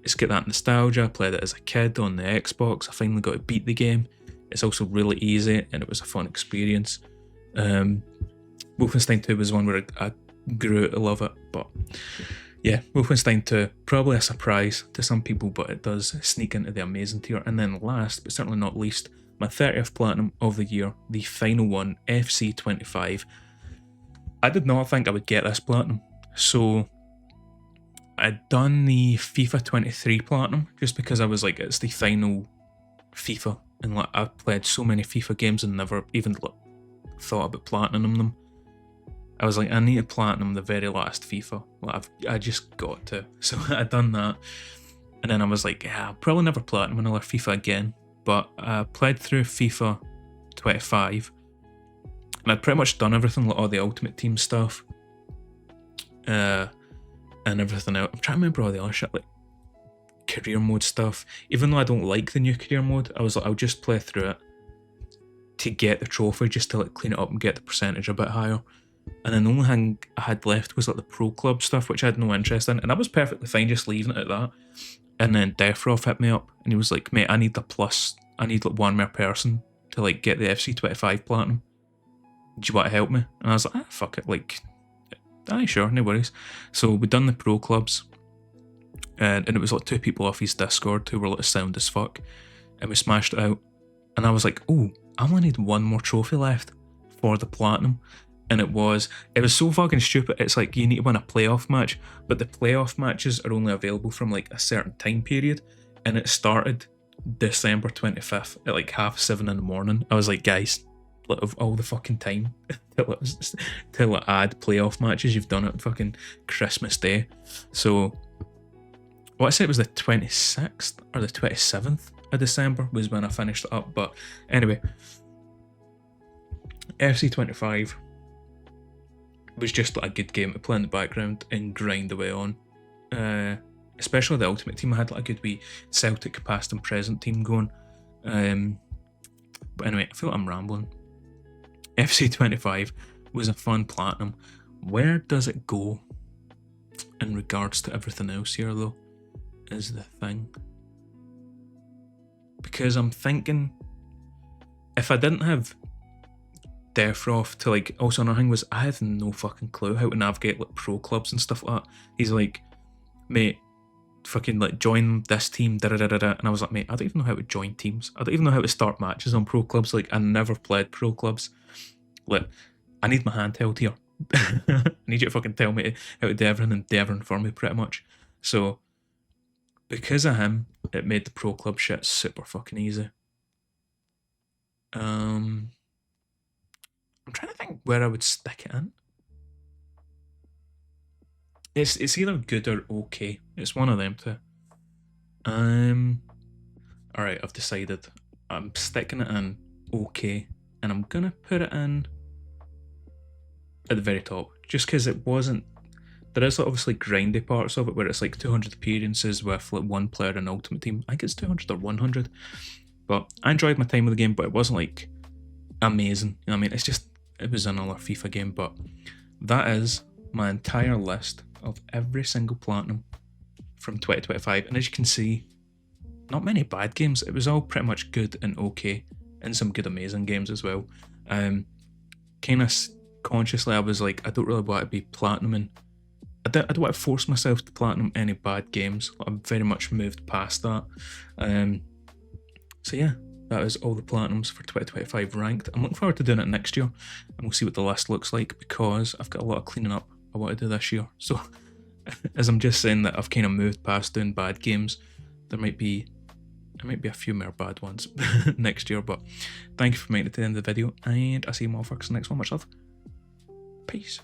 it's got that nostalgia. I played it as a kid on the Xbox. I finally got to beat the game. It's also really easy, and it was a fun experience. Wolfenstein 2 was one where I grew to love it, but yeah, Wolfenstein 2, probably a surprise to some people, but it does sneak into the amazing tier. And then last, but certainly not least, my 30th platinum of the year, the final one, FC25. I did not think I would get this platinum, so I'd done the FIFA 23 platinum just because I was like, it's the final FIFA, and like I've played so many FIFA games and never even like, thought about platinum them. I was like, I need to platinum the very last FIFA. Like, I just got to. So I'd done that. And then I was like, yeah, I'll probably never platinum another FIFA again. But I played through FIFA 25. And I'd pretty much done everything, like all the Ultimate Team stuff. And everything else. I'm trying to remember all the other shit, like career mode stuff. Even though I don't like the new career mode, I was like, I'll just play through it to get the trophy, just to like clean it up and get the percentage a bit higher. And then the only thing I had left was like the pro club stuff, which I had no interest in, and I was perfectly fine just leaving it at that. And then Defroff hit me up, and he was like, mate, I need like one more person to like get the FC25 platinum. Do you want to help me? And I was like, fuck it, like, aye, sure, no worries. So we done the pro clubs, and it was like 2 people off his Discord who were like sound as fuck, and we smashed it out. And I was like, oh, I only need one more trophy left for the platinum. And it was so fucking stupid. It's like, you need to win a playoff match, but the playoff matches are only available from like a certain time period, and it started December 25th at like 7:30 in the morning. I was like, guys, of all the fucking time to add playoff matches, you've done it fucking Christmas Day. So what I said was the 26th or the 27th of December was when I finished it up. But anyway, FC25 was just like a good game to play in the background and grind away on. Especially the Ultimate Team, I had like a good wee Celtic past and present team going. But anyway, I feel like I'm rambling. FC25 was a fun platinum. Where does it go in regards to everything else here though, is the thing. Because I'm thinking, if I didn't have Defroff to like, also another thing was I had no fucking clue how to navigate like pro clubs and stuff like that. He's like, mate, fucking like join this team, da da da da, and I was like, mate, I don't even know how to join teams. I don't even know how to start matches on pro clubs. Like, I never played pro clubs. Like, I need my handheld here. I need you to fucking tell me how to do everything and do everything for me, pretty much. So because of him, it made the pro club shit super fucking easy. I'm trying to think where I would stick it in. It's either good or okay. It's one of them two. Alright, I've decided. I'm sticking it in okay, and I'm gonna put it in at the very top, just because it wasn't. There is obviously grindy parts of it where it's like 200 appearances with like one player in Ultimate Team. I think it's 200 or 100. But I enjoyed my time with the game, but it wasn't like amazing. You know what I mean? It was another FIFA game, but that is my entire list of every single platinum from 2025. And as you can see, not many bad games. It was all pretty much good and okay, and some good amazing games as well. Kind of consciously, I was like, I don't really want to be platinuming. I don't want to force myself to platinum any bad games. I've very much moved past that. So yeah, that is all the platinums for 2025 ranked. I'm looking forward to doing it next year, and we'll see what the list looks like, because I've got a lot of cleaning up I want to do this year. So as I'm just saying that I've kind of moved past doing bad games, there might be a few more bad ones next year. But thank you for making it to the end of the video, and I'll see you motherfuckers in the next one. Much love. Peace.